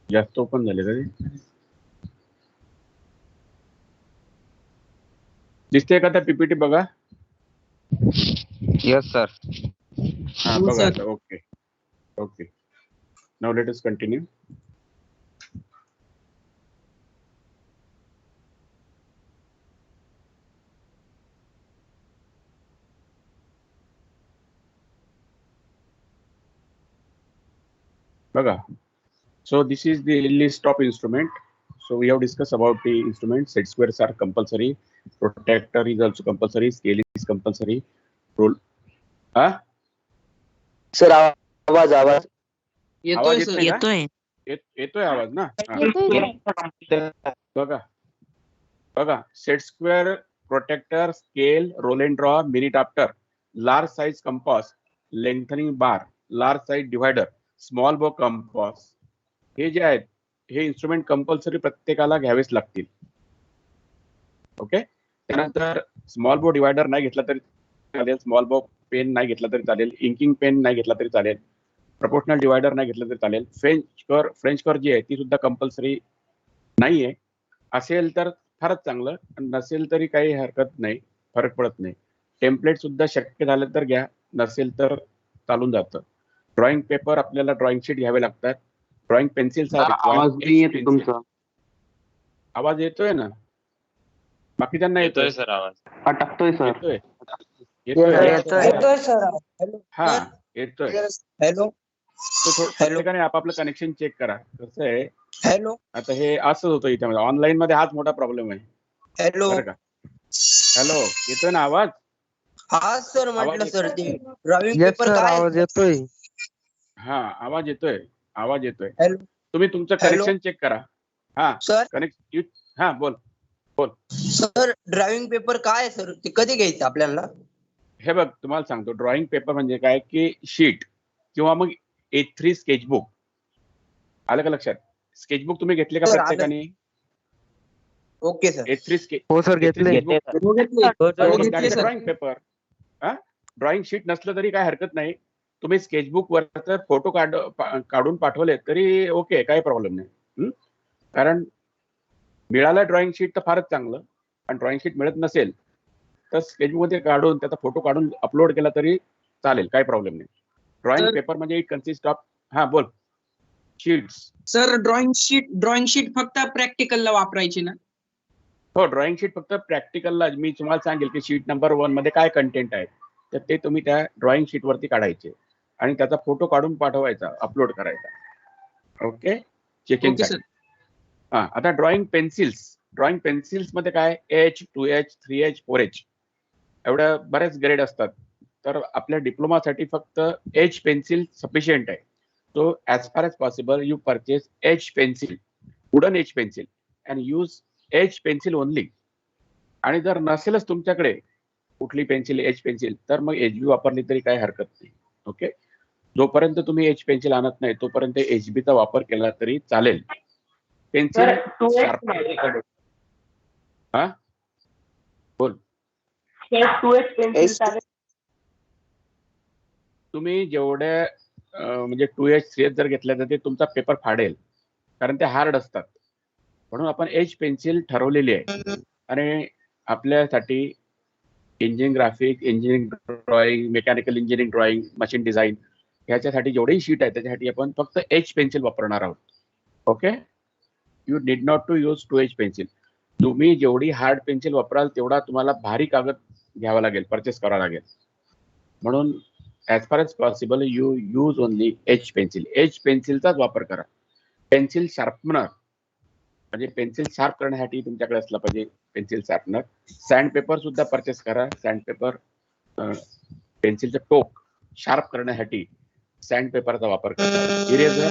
जास्त ओपन झाले तरी दिसते का त्या पीपीटी बघा. Yes sir. हा बघा आता. Okay okay. Now let us continue. बघा. So this is the list of instrument. So we have discussed about the instrument. Set squares are compulsory. Protractor is also compulsory. Scale is compulsory. Roll. Sir आवाज आवाज येतोय येत sir. नाही का? येतोय. येतोय आवाज ना. हा. येतोय. बघा बघा. Set square, protractor, scale, roll and draw, mini drafter, large size compass, lengthening bar, large size divider, small bow compass, हे जे आहेत हे इन्स्ट्रुमेंट कंपल्सरी प्रत्येकाला घ्यावेच लागतील. ओके. त्यानंतर स्मॉल बो डिवायडर नाही घेतला तरी चालेल, स्मॉल बो पेन नाही घेतला तरी चालेल, इंकिंग पेन नाही घेतला तरी चालेल, प्रपोर्शनल डिवायडर नाही घेतलं तरी चालेल, फ्रेंच कर जी आहे ती सुद्धा कंपल्सरी नाहीये. असेल तर फारच चांगलं, नसेल तरी काही हरकत नाही, फरक पडत नाही. टेम्पलेट सुद्धा शक्य झालं तर घ्या, नसेल तर चालून जातं. ड्रॉइंग पेपर आपल्याला ड्रॉइंग शीट घ्यावे लागतात. ड्रॉइंग पेन्सिल्स आवाज नाही येत तुमचा. आवाज येतोय ना? बाकीच्यांना येतोय सर आवाज. अटकतोय सर. येतोय येतोय येतोय. सर. हा येतोय. हॅलो. प्रत्येकाने आपापलं कनेक्शन चेक करा. कसं आहे हॅलो. आता हे असंच होतं इथे ऑनलाईन मध्ये, हाच मोठा प्रॉब्लेम आहे. हॅलो. बरं का? हॅलो, येतोय ना आवाज? हा सर म्हटलं सर ते ड्रॉइंग येस पेपर सर काय आवाज येतोय. हा आवाज येतोय. आवाज येतोय. हॅलो. तुम्ही तुमचं हॅलो. कनेक्शन चेक करा. हा सर कनेक्ट. हा बोल. सर ड्रॉइंग पेपर काय सर, ते कधी घ्यायचं आपल्याला? हे बघ तुम्हाला सांगतो, ड्रॉइंग पेपर म्हणजे काय की शीट किंवा मग A3 स्केचबुक. आलं का लक्षात? स्केचबुक तुम्ही घेतले का सर, आलं. प्रत्येकाने? Okay sir. A3 हो सर घेतले. Drawing paper. हा ड्रॉइंग शीट नसलं तरी काय हरकत नाही. तुम्ही स्केचबुक वर तर फोटो काढून पाठवले तरी ओके, काही प्रॉब्लेम नाही. कारण मिळालं ड्रॉइंग शीट तर फारच चांगलं, आणि ड्रॉइंग शीट मिळत नसेल तर स्केचबुक मध्ये काढून त्याचा फोटो काढून अपलोड केला तरी चालेल, काही प्रॉब्लेम नाही. ड्रॉइंग पेपर म्हणजे इट कन्सिस्ट ऑफ. हा बोल. शीट्स. सर ड्रॉइंग शीट फक्त प्रॅक्टिकलला वापरायची ना? हो, ड्रॉइंग शीट फक्त प्रॅक्टिकलला. मी तुम्हाला सांगेल की शीट नंबर 1 मध्ये काय कंटेंट आहे, तर ते तुम्ही त्या ड्रॉइंग शीट वरती काढायचे आणि त्याचा फोटो काढून पाठवायचा, अपलोड करायचा. ओके. चेकिंग साठी. हा आता ड्रॉइंग पेन्सिल्स मध्ये काय H, 2H, 3H, 4H एवढ्या बऱ्याच ग्रेड असतात. तर आपल्या डिप्लोमासाठी फक्त H पेन्सिल सफिशियंट आहे. So as far as possible you purchase H pencil, wooden H pencil, and use H pencil only. आणि जर नसेलच तुमच्याकडे कुठली पेन्सिल H पेन्सिल, तर मग HB वापरली तरी काही हरकत नाही. ओके. जोपर्यंत तुम्ही H पेन्सिल आणत नाही तोपर्यंत HB चा वापर केला तरी चालेल. पेन्सिल हा बोल. तुम्ही जेवढ्या म्हणजे 2H 3H जर घेतल्या तर ते तुमचा पेपर फाडेल, कारण ते हार्ड असतात. म्हणून आपण H पेन्सिल ठरवलेली आहे. आणि आपल्यासाठी engineering graphic, engineering drawing, mechanical engineering drawing, machine design ह्याच्यासाठी जेवढेही शीट आहे त्याच्यासाठी आपण फक्त H पेन्सिल वापरणार आहोत. Okay. You need not to use 2H pencil. तुम्ही जेवढी हार्ड पेन्सिल वापराल तेवढा तुम्हाला भारी कागद घ्यावा लागेल, परचेस करावा लागेल. म्हणून as far as possible you use only H pencil. H पेन्सिलचाच वापर करा. पेन्सिल शार्पनर म्हणजे पेन्सिल शार्प करण्यासाठी तुमच्याकडे असला पाहिजे पेन्सिल शार्पनर. सँड पेपर सुद्धा परचेस करा. सँड पेपर पेन्सिलचं टोक शार्प करण्यासाठी सँड पेपरचा वापर करा. Eraser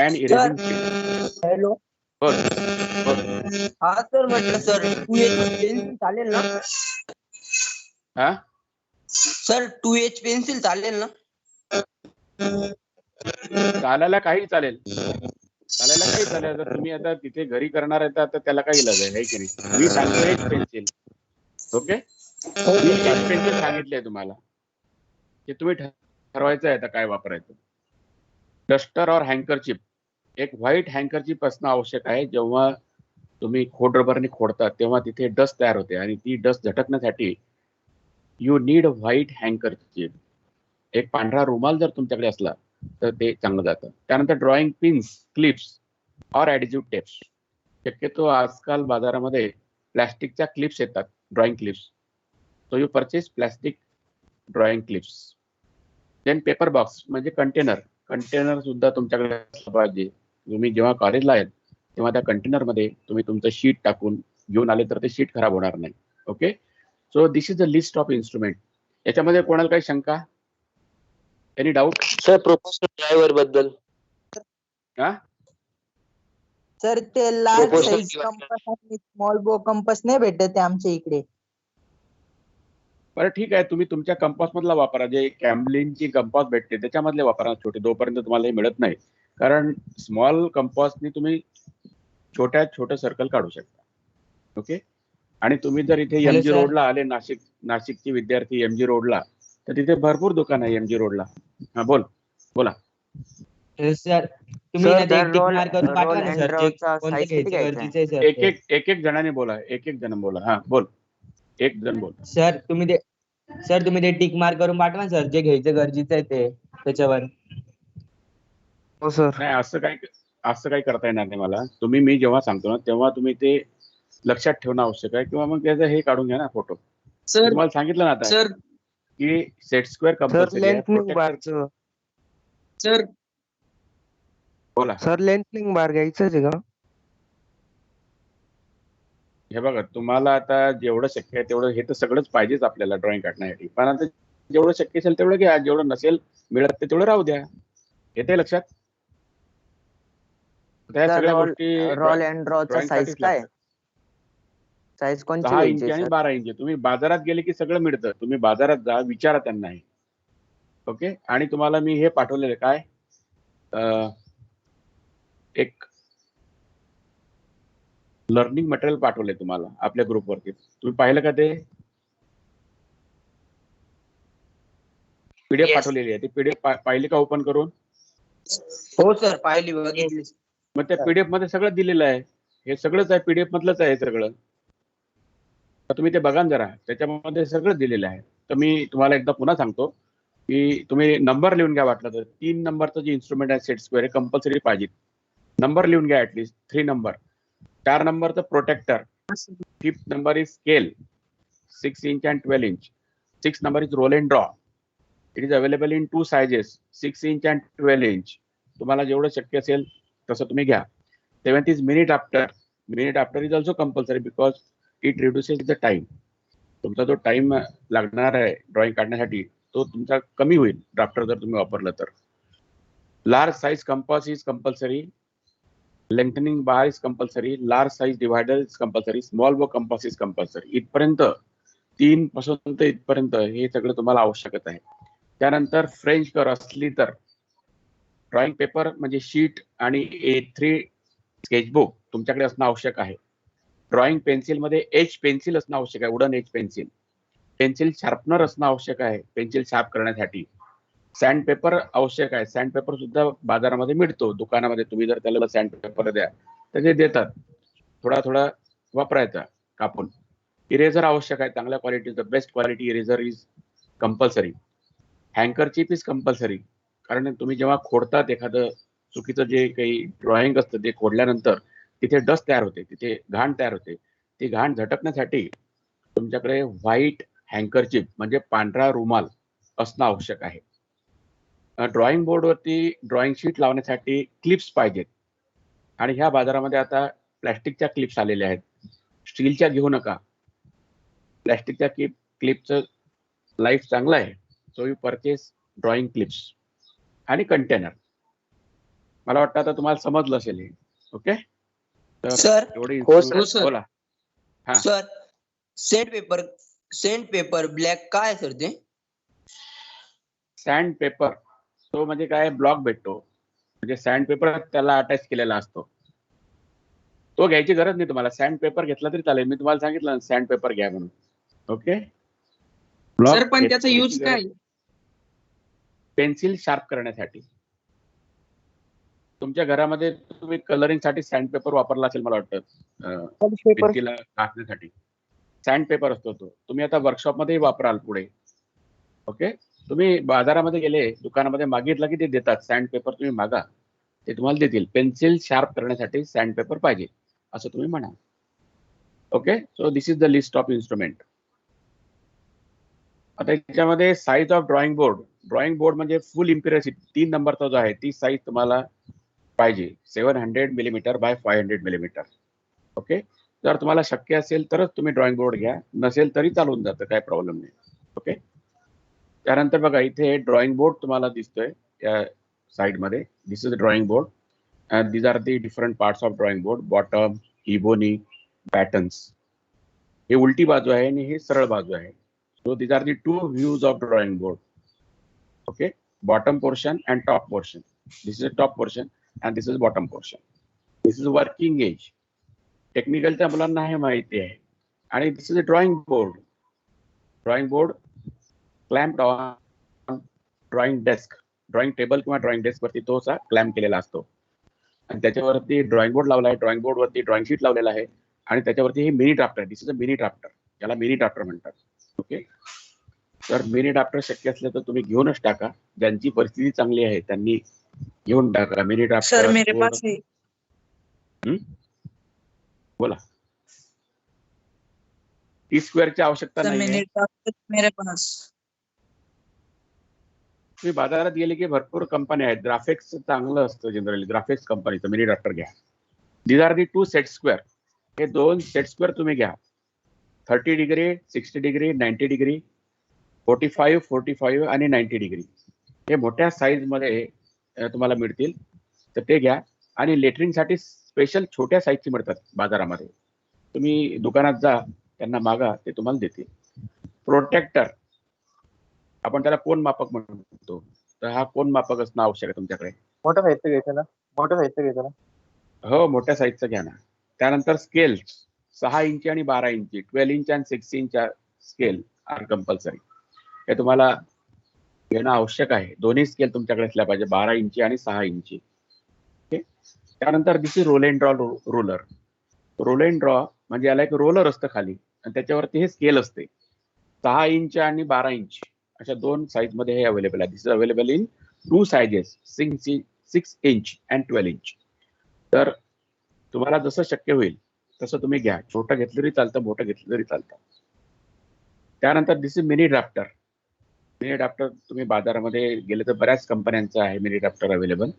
and erasing sheet. Hello. हा सर म्हटलं सर 2H पेन्सिल चालेल ना? हा सर 2H पेन्सिल चालेल ना? चालायला काही चालेल. जर तुम्ही आता तिथे घरी करणार आहे तर त्याला काही इलाज आहे की नाही. मी सांगतो H पेन्सिल. ओके. मी H पेन्सिल सांगितले तुम्हाला, की तुम्ही ठरवायचं आहे आता काय वापरायचं. डस्टर और हँकरचिप एक व्हाईट हँकरचीप असणं आवश्यक आहे. जेव्हा तुम्ही खोड रबरने खोडता तेव्हा तिथे डस्ट तयार होते आणि ती डस्ट झटकण्यासाठी यू नीड व्हाईट हँकरचीप. एक पांढरा रुमाल जर तुमच्याकडे असला तर ते चांगलं जातं. त्यानंतर drawing pins, clips or adhesive tapes. शक्यतो आजकाल बाजारामध्ये प्लॅस्टिकच्या क्लिप्स येतात, drawing clips. So you purchase plastic drawing clips. Then paper box म्हणजे कंटेनर सुद्धा तुमच्याकडे असलं पाहिजे. तुम्ही जेव्हा कॉलेजला आहेत तेव्हा त्या कंटेनरमध्ये तुम्ही तुमचं शीट टाकून घेऊन आले तर ते शीट खराब होणार नाही. Okay, so this is the list of instrument. याच्यामध्ये कोणाला काही शंका, any doubt? Sir proportional driver बद्दल. हा, सर ते लार्ज Proportional साईज कंपास आणि स्मॉल बो कंपास नाही भेटत आहे आमच्या इकडे. बरं ठीक आहे, तुम्ही तुमच्या कंपास मधला वापरा. जे कॅम्लिनची कंपास भेटते त्याच्यामधले वापरा छोटे, जोपर्यंत तुम्हाला हे मिळत नाही. कारण स्मॉल कंपासनी तुम्ही छोटं सर्कल काढू शकता. ओके, आणि तुम्ही जर इथे Hello, एमजी sir. रोडला आले, नाशिकचे विद्यार्थी एमजी रोडला, तर तिथे भरपूर दुकान आहे एमजी रोडला. हा बोला. सर तुम्ही Sir, ना ते त्या टिक roll- मार्क करून पाठवा roll ना and सर, roll जे चा कोणतं size किती घ्यायचं घ्यायचा गरजेचं आहे सर ते. एक जणाने बोला, एक जण बोला. हा बोल, एक जण बोल. सर तुम्ही ते टिक मार्क करून पाठवा सर, जे घ्यायचं गरजेचं आहे ते त्याच्यावर. हो सर. नाही, असं काही करता येणार नाही मला. मी जेव्हा सांगतो ना तेव्हा तुम्ही ते लक्षात ठेवणं आवश्यक आहे, किंवा मग त्याचं हे काढून घ्या ना फोटो. सर तुम्हाला सांगितलं ना आता सर की सेट स्क्वेअर सर कंपल्सरी आहे. लेंथनिंग प्रोटेक्टर बारचं. सर बोला. सर लेंथनिंग बार घ्यायचंच आहे का? हे बघा, तुम्हाला आता जेवढं शक्य आहे तेवढं, हे तर सगळंच पाहिजेच आपल्याला ड्रॉइंग काढण्यासाठी. पण आता जेवढं शक्य असेल तेवढं घ्या, जेवढं नसेल मिळत ते तेवढं राहू द्या. येते लक्षात? त्या सगळ्या गोष्टी रोल अँड ड्रॉ चा drawing साईज साठीच काय? लागतात. साईज कोणची 6 घ्यायची इंची आणि सर? 12 इंची. तुम्ही बाजारात गेले की सगळं मिळतं. तुम्ही बाजारात जा, विचारा त्यांना हे. ओके, आणि तुम्हाला मी हे पाठवलेलं काय, एक लर्निंग मटेरियल पाठवलंय तुम्हाला आपल्या ग्रुपवरती. तुम्ही पाहिलं का ते? PDF Yes. पाठवलेली आहे. ती पीडीएफ पाहिली का ओपन करून? हो सर, पाहिली, बघितली. मग त्या पीडीएफ मध्ये सगळं दिलेलं आहे. हे सगळंच आहे, पीडीएफ मधलंच आहे सगळं. तर तुम्ही ते बघा ना जरा, त्याच्यामध्ये सगळं दिलेलं आहे. तर मी तुम्हाला एकदा पुन्हा सांगतो की तुम्ही नंबर लिहून घ्या. वाटलं तर 3 नंबरचं जे इन्स्ट्रुमेंट आहे सेट स्क्वेअर, हे कंपल्सरी पाहिजे. नंबर लिहून घ्या, ऍटलीस्ट 3 नंबर. 4 नंबरचं protector. 5th number is scale, 6 inch and 12 inch. 6th number is roll and draw. It is available in 2 sizes, 6 inch and 12 inch. तुम्हाला जेवढं शक्य असेल तसं तुम्ही घ्या. 7th is minute after. Minute after is also compulsory because it reduces the time. तुमचा जो time लागणार आहे ड्रॉइंग काढण्यासाठी तो तुमचा कमी होईल ड्राफ्टर जर तुम्ही वापरलं तर. Large size compass is compulsory. Lengthening bar is compulsory. Large size divider is compulsory. Small bow compass is compulsory. इथपर्यंत 3 पासून ते इथपर्यंत हे सगळं तुम्हाला आवश्यकच आहे. त्यानंतर फ्रेंच कर असली तर ड्रॉइंग पेपर म्हणजे शीट आणि A3 स्केचबुक तुमच्याकडे असणं आवश्यक आहे. ड्रॉइंग पेन्सिल मध्ये एच पेन्सिल असणं आवश्यक आहे, wooden H pencil. Pencil sharpener असणं आवश्यक आहे पेन्सिल शार्प करण्यासाठी. सँड पेपर आवश्यक आहे. सँड पेपर सुद्धा बाजारामध्ये मिळतो, दुकानामध्ये. तुम्ही जर त्याला सँड पेपर द्या तर ते देतात. थोडा वापरायचा कापून. इरेझर आवश्यक आहे, चांगल्या क्वालिटीचं, best quality eraser is compulsory. Handkerchief is compulsory. कारण तुम्ही जेव्हा खोडतात एखादं चुकीचं जे काही ड्रॉइंग असतं ते खोडल्यानंतर तिथे डस्ट तयार होते, तिथे घाण तयार होते. ती घाण झटकण्यासाठी तुमच्याकडे व्हाईट हँकरचीप म्हणजे पांढरा रुमाल असणं आवश्यक आहे. ड्रॉइंग बोर्डवरती ड्रॉइंग शीट लावण्यासाठी क्लिप्स पाहिजेत. आणि ह्या बाजारामध्ये आता प्लॅस्टिकच्या क्लिप्स आलेल्या आहेत. स्टीलच्या घेऊ नका. प्लॅस्टिकच्या क्लिपचं लाईफ चांगलं आहे. So you purchase drawing clips आणि कंटेनर. मला वाटतं आता तुम्हाला समजलं असेल हे. ओके, तर सर एवढे हो, सर. हो, सर. बोला. हा, सर, सेंट पेपर ब्लॅक काय सर ते? सँड पेपर तो म्हणजे काय, ब्लॉक भेटतो. म्हणजे सँड पेपर त्याला अटॅच केलेला असतो. तो घ्यायची गरज नाही तुम्हाला. सँड पेपर घेतला तरी चालेल. मी तुम्हाला सांगितलं ना सँड पेपर घ्या म्हणून. ओके, सर पण त्याचा यूज काय? पेन्सिल शार्प करण्यासाठी. तुमच्या घरामध्ये तुम्ही कलरिंग साठी सँड पेपर वापरला असेल मला वाटतं पेपर भिंतीला घासण्यासाठी सँड पेपर असतो तो. तुम्ही आता वर्कशॉप मध्ये वापराल पुढे. ओके, तुम्ही बाजारामध्ये गेले, दुकानामध्ये मागितलं की ते देतात सँड पेपर. तुम्ही मागा, ते तुम्हाला देतील. पेन्सिल शार्प करण्यासाठी सँड पेपर पाहिजे असं तुम्ही म्हणा. Okay, so this is the list of instrument. आता याच्यामध्ये size of drawing board. Drawing board म्हणजे फुल इम्पिरियसिटी 3 नंबरचा जो आहे ती साईज तुम्हाला पाहिजे. 700 मिलीमीटर बाय 500 मिलीमीटर. ओके, जर तुम्हाला शक्य असेल तरच तुम्ही ड्रॉइंग बोर्ड घ्या, नसेल तरी चालून जातं, काही प्रॉब्लेम नाही. ओके, त्यानंतर बघा इथे ड्रॉइंग बोर्ड तुम्हाला दिसतोय या साईडमध्ये. This is drawing board and these are the different parts of drawing board. Bottom, ebony, patterns. हे उलटी बाजू आहे आणि हे सरळ बाजू आहे. So these are the two views of drawing board. Okay, bottom portion and top portion. This is the top portion and this is bottom portion. This is working edge. Technical च्या मुलांना हे माहिती आहे. आणि this is a drawing board. Drawing board clamped on drawing desk. Drawing table किंवा drawing desk वरती तो असा clamp केलेला असतो. आणि त्याच्यावरती ड्रॉइंग बोर्ड लावला आहे. ड्रॉइंग बोर्ड वरती ड्रॉइंग शीट लावलेला आहे आणि त्याच्यावरती हे mini drafter. This is a mini drafter. याला मिनी ड्राफ्टर म्हणतात. ओके, तर मिनी ड्राफ्टर शक्य असलं तर तुम्ही घेऊनच टाका. ज्यांची परिस्थिती चांगली आहे त्यांनी घेऊन टाका मिनी ड्राफ्टर. सर मेरे पास है बोला. टी स्क्वेअरची आवश्यकता सर नाही. मेरे पास. तुम्ही बाजारात गेले की भरपूर कंपन्या आहेत. ग्राफिक्स चांगलं असतं जनरली. ग्राफिक्स कंपनीचं मिनी ड्राफ्टर घ्या. These are the 2 set square. हे 2 सेट स्क्वेअर तुम्ही घ्या. 30 डिग्री, 60 डिग्री, 90 डिग्री, 45 आणि 90 डिग्री. हे मोठ्या साईज मध्ये तुम्हाला मिळतील, तर ते घ्या. आणि लेटरिंगसाठी स्पेशल छोट्या साईजची मिळतात बाजारामध्ये. तुम्ही दुकानात जा, त्यांना मागा, ते तुम्हाला देतील. प्रोटेक्टर, आपण त्याला कोन मापक म्हणतो. तर हा कोन मापक असणं आवश्यक आहे तुमच्याकडे. मोठं साहित्य घ्यायचं ना? मोठं साहित्य घ्यायचं ना? हो, मोठ्या साईजचं घ्या ना. त्यानंतर स्केल्स 6 इंची आणि 12 इंची, 12 इंच आणि 6 इंच स्केल आर कंपल्सरी. हे तुम्हाला घेणं आवश्यक आहे. दोन्ही स्केल तुमच्याकडे असल्या पाहिजे, 12 इंची आणि 6 इंची. ओके, त्यानंतर this is roll and draw roller. Roll and draw म्हणजे याला एक रोलर असतं खाली आणि त्याच्यावरती हे स्केल असते. 6 इंच आणि 12 इंच अशा 2 साईज मध्ये हे अवेलेबल आहे. This is available in 2 sizes, 6 inch and 12 inch. तर तुम्हाला जसं शक्य होईल तसं तुम्ही घ्या. छोटं घेतलं तरी चालतं, मोठं घेतलं तरी चालतं. त्यानंतर this is mini drafter. Mini drafter तुम्ही बाजारामध्ये गेले तर बऱ्याच कंपन्यांचं आहे mini drafter available.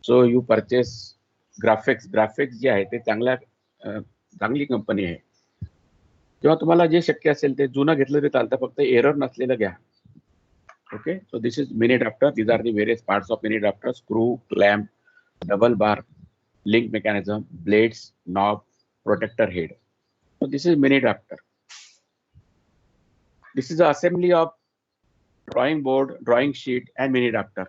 So you purchase graphics. Graphics जे आहे ते चांगली कंपनी आहे. किंवा तुम्हाला जे शक्य असेल ते जुनं घेतलं तरी चालतं, फक्त एरर नसलेलं घ्या. Okay, so this is mini drafter. These are the various parts of mini drafter. Screw, clamp, double bar, link mechanism, blades, knob, protector head. So this is mini drafter. This is the assembly of drawing board, drawing sheet and mini drafter.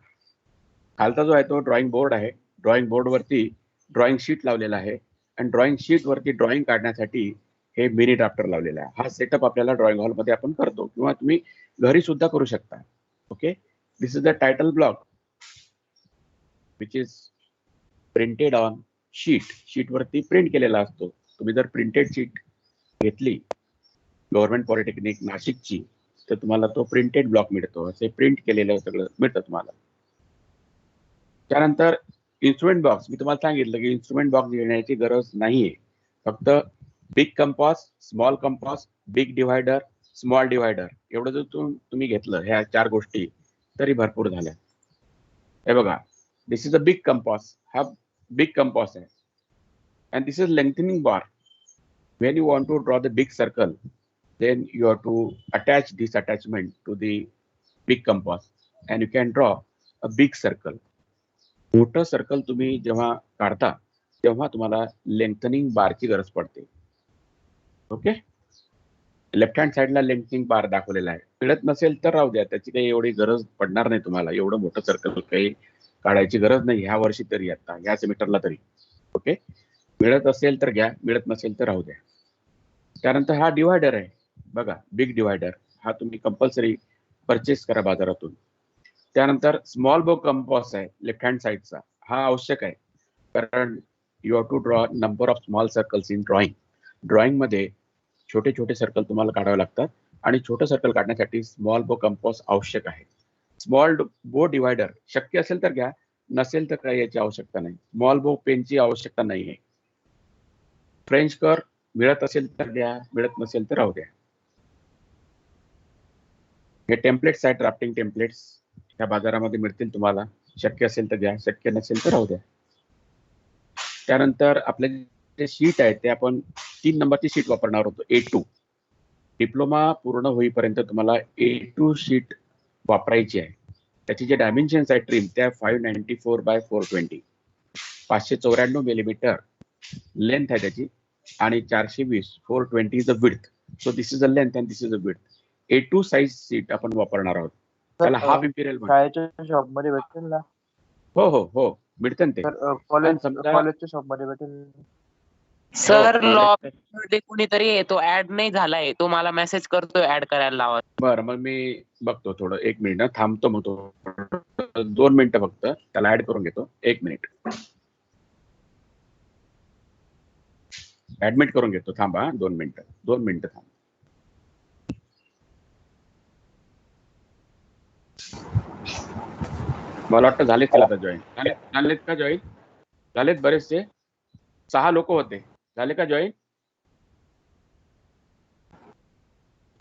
खालचा जो आहे तो drawing board आहे. Drawing board वरती drawing sheet लावलेला आहे आणि drawing sheet वरती ड्रॉइंग काढण्यासाठी हे मिनी ड्राफ्टर लावलेला आहे. हा सेटअप आपल्याला ड्रॉइंग हॉल मध्ये आपण करतो किंवा तुम्ही घरी सुद्धा करू शकता. Okay, this is the title block which is printed on sheet. Sheet वरती प्रिंट केलेला असतो. तुम्ही जर प्रिंटेड शीट घेतली गव्हर्नमेंट पॉलिटेक्निक नाशिकची तर तुम्हाला तो प्रिंटेड ब्लॉक मिळतो. असे प्रिंट केलेलं सगळं मिळतं तुम्हाला. त्यानंतर इन्स्ट्रुमेंट बॉक्स. मी तुम्हाला सांगितलं की इन्स्ट्रुमेंट बॉक्स घेण्याची गरज नाहीये. फक्त big compass, small compass, big divider, small divider एवढं जर तुम्ही घेतलं ह्या 4 गोष्टी तरी भरपूर झाल्या. हे बघा, this is a big compass. हा big compass hai. And this is lengthening bar. When you want to draw the big circle, then you have to attach this attachment to the big compass and you can draw a big circle. मोठं circle तुम्ही जेव्हा काढता तेव्हा तुम्हाला lengthening बारची गरज पडते. Okay, left hand साइडला लेंथनिंग बार दाखवलेला आहे. मिळत नसेल तर राहू द्या, त्याची काही एवढी गरज पडणार नाही तुम्हाला. एवढं मोठं सर्कल काही काढायची गरज नाही ह्या वर्षी तरी, आता ह्या सेमिस्टरला तरी. ओके, मिळत असेल तर घ्या, मिळत नसेल तर राहू द्या. त्यानंतर हा डिव्हायडर आहे बघा, बिग डिव्हायडर. हा तुम्ही कंपल्सरी परचेस करा बाजारातून. त्यानंतर स्मॉल बो कंपॉस आहे लेफ्ट हँड साइडचा. हा आवश्यक आहे, कारण you have to draw number of small circles in drawing मध्ये छोटे छोटे सर्कल तुम्हाला काढावे लागतात आणि छोटे सर्कल काढण्यासाठी स्मॉल बो कंपास आवश्यक आहे. स्मॉल बो डिवायडर शक्य असेल तर घ्या, नसेल तर काही याची आवश्यकता नाही. स्मॉल बो पेनची आवश्यकता नाही आहे. फ्रेंच कर मिळत असेल तर द्या, मिळत नसेल तर राहू द्या. हे टेम्पलेट्स आहेत, ड्राफ्टिंग टेम्पलेट्स त्या बाजारामध्ये मिळतील तुम्हाला. शक्य असेल तर द्या, शक्य नसेल तर राहू द्या. त्यानंतर आपले जे शीट आहेत ते आपण 3 नंबरची शीट वापरणार होतो, A2. डिप्लोमा पूर्ण होईपर्यंत तुम्हाला A2 शीट वापरायची आहे. त्याची जे डायमेन्शन्स आहेत ट्रिम त्या 594/420, 594 मिलीमीटर लेंथ आहे त्याची आणि 420, 420 is the width. So this is a length and this is a width. A2 size seat आपण वापरणार आहोत. त्याला हाफ इम्पिरियल म्हणतात. शाळेच्या शॉप मध्ये भेटेल ना हो हो हो मिळतं ना ते. सर? कॉलेज समजा- कॉलेजच्या शॉप मध्ये भेटेल. सर हो, लॉग मध्ये कुणीतरी आहे, तो ऍड नाही झालाय, तो मला मेसेज करतोय ऍड करायला लावा. बरं मग मी बघतो थोडं, 1 मिनिट ना, थांबतो मग तो 2 मिनिटं फक्त त्याला ऍड करून घेतो. 1 मिनिट ऍडमिट करून घेतो, थांबा 2 मिनिटं थांबा. मला वाटतं झालेत त्याला आता जॉईन. झालेत का जॉईन? झालेत बरेचसे, 6 लोक होते. झाले का जॉईन?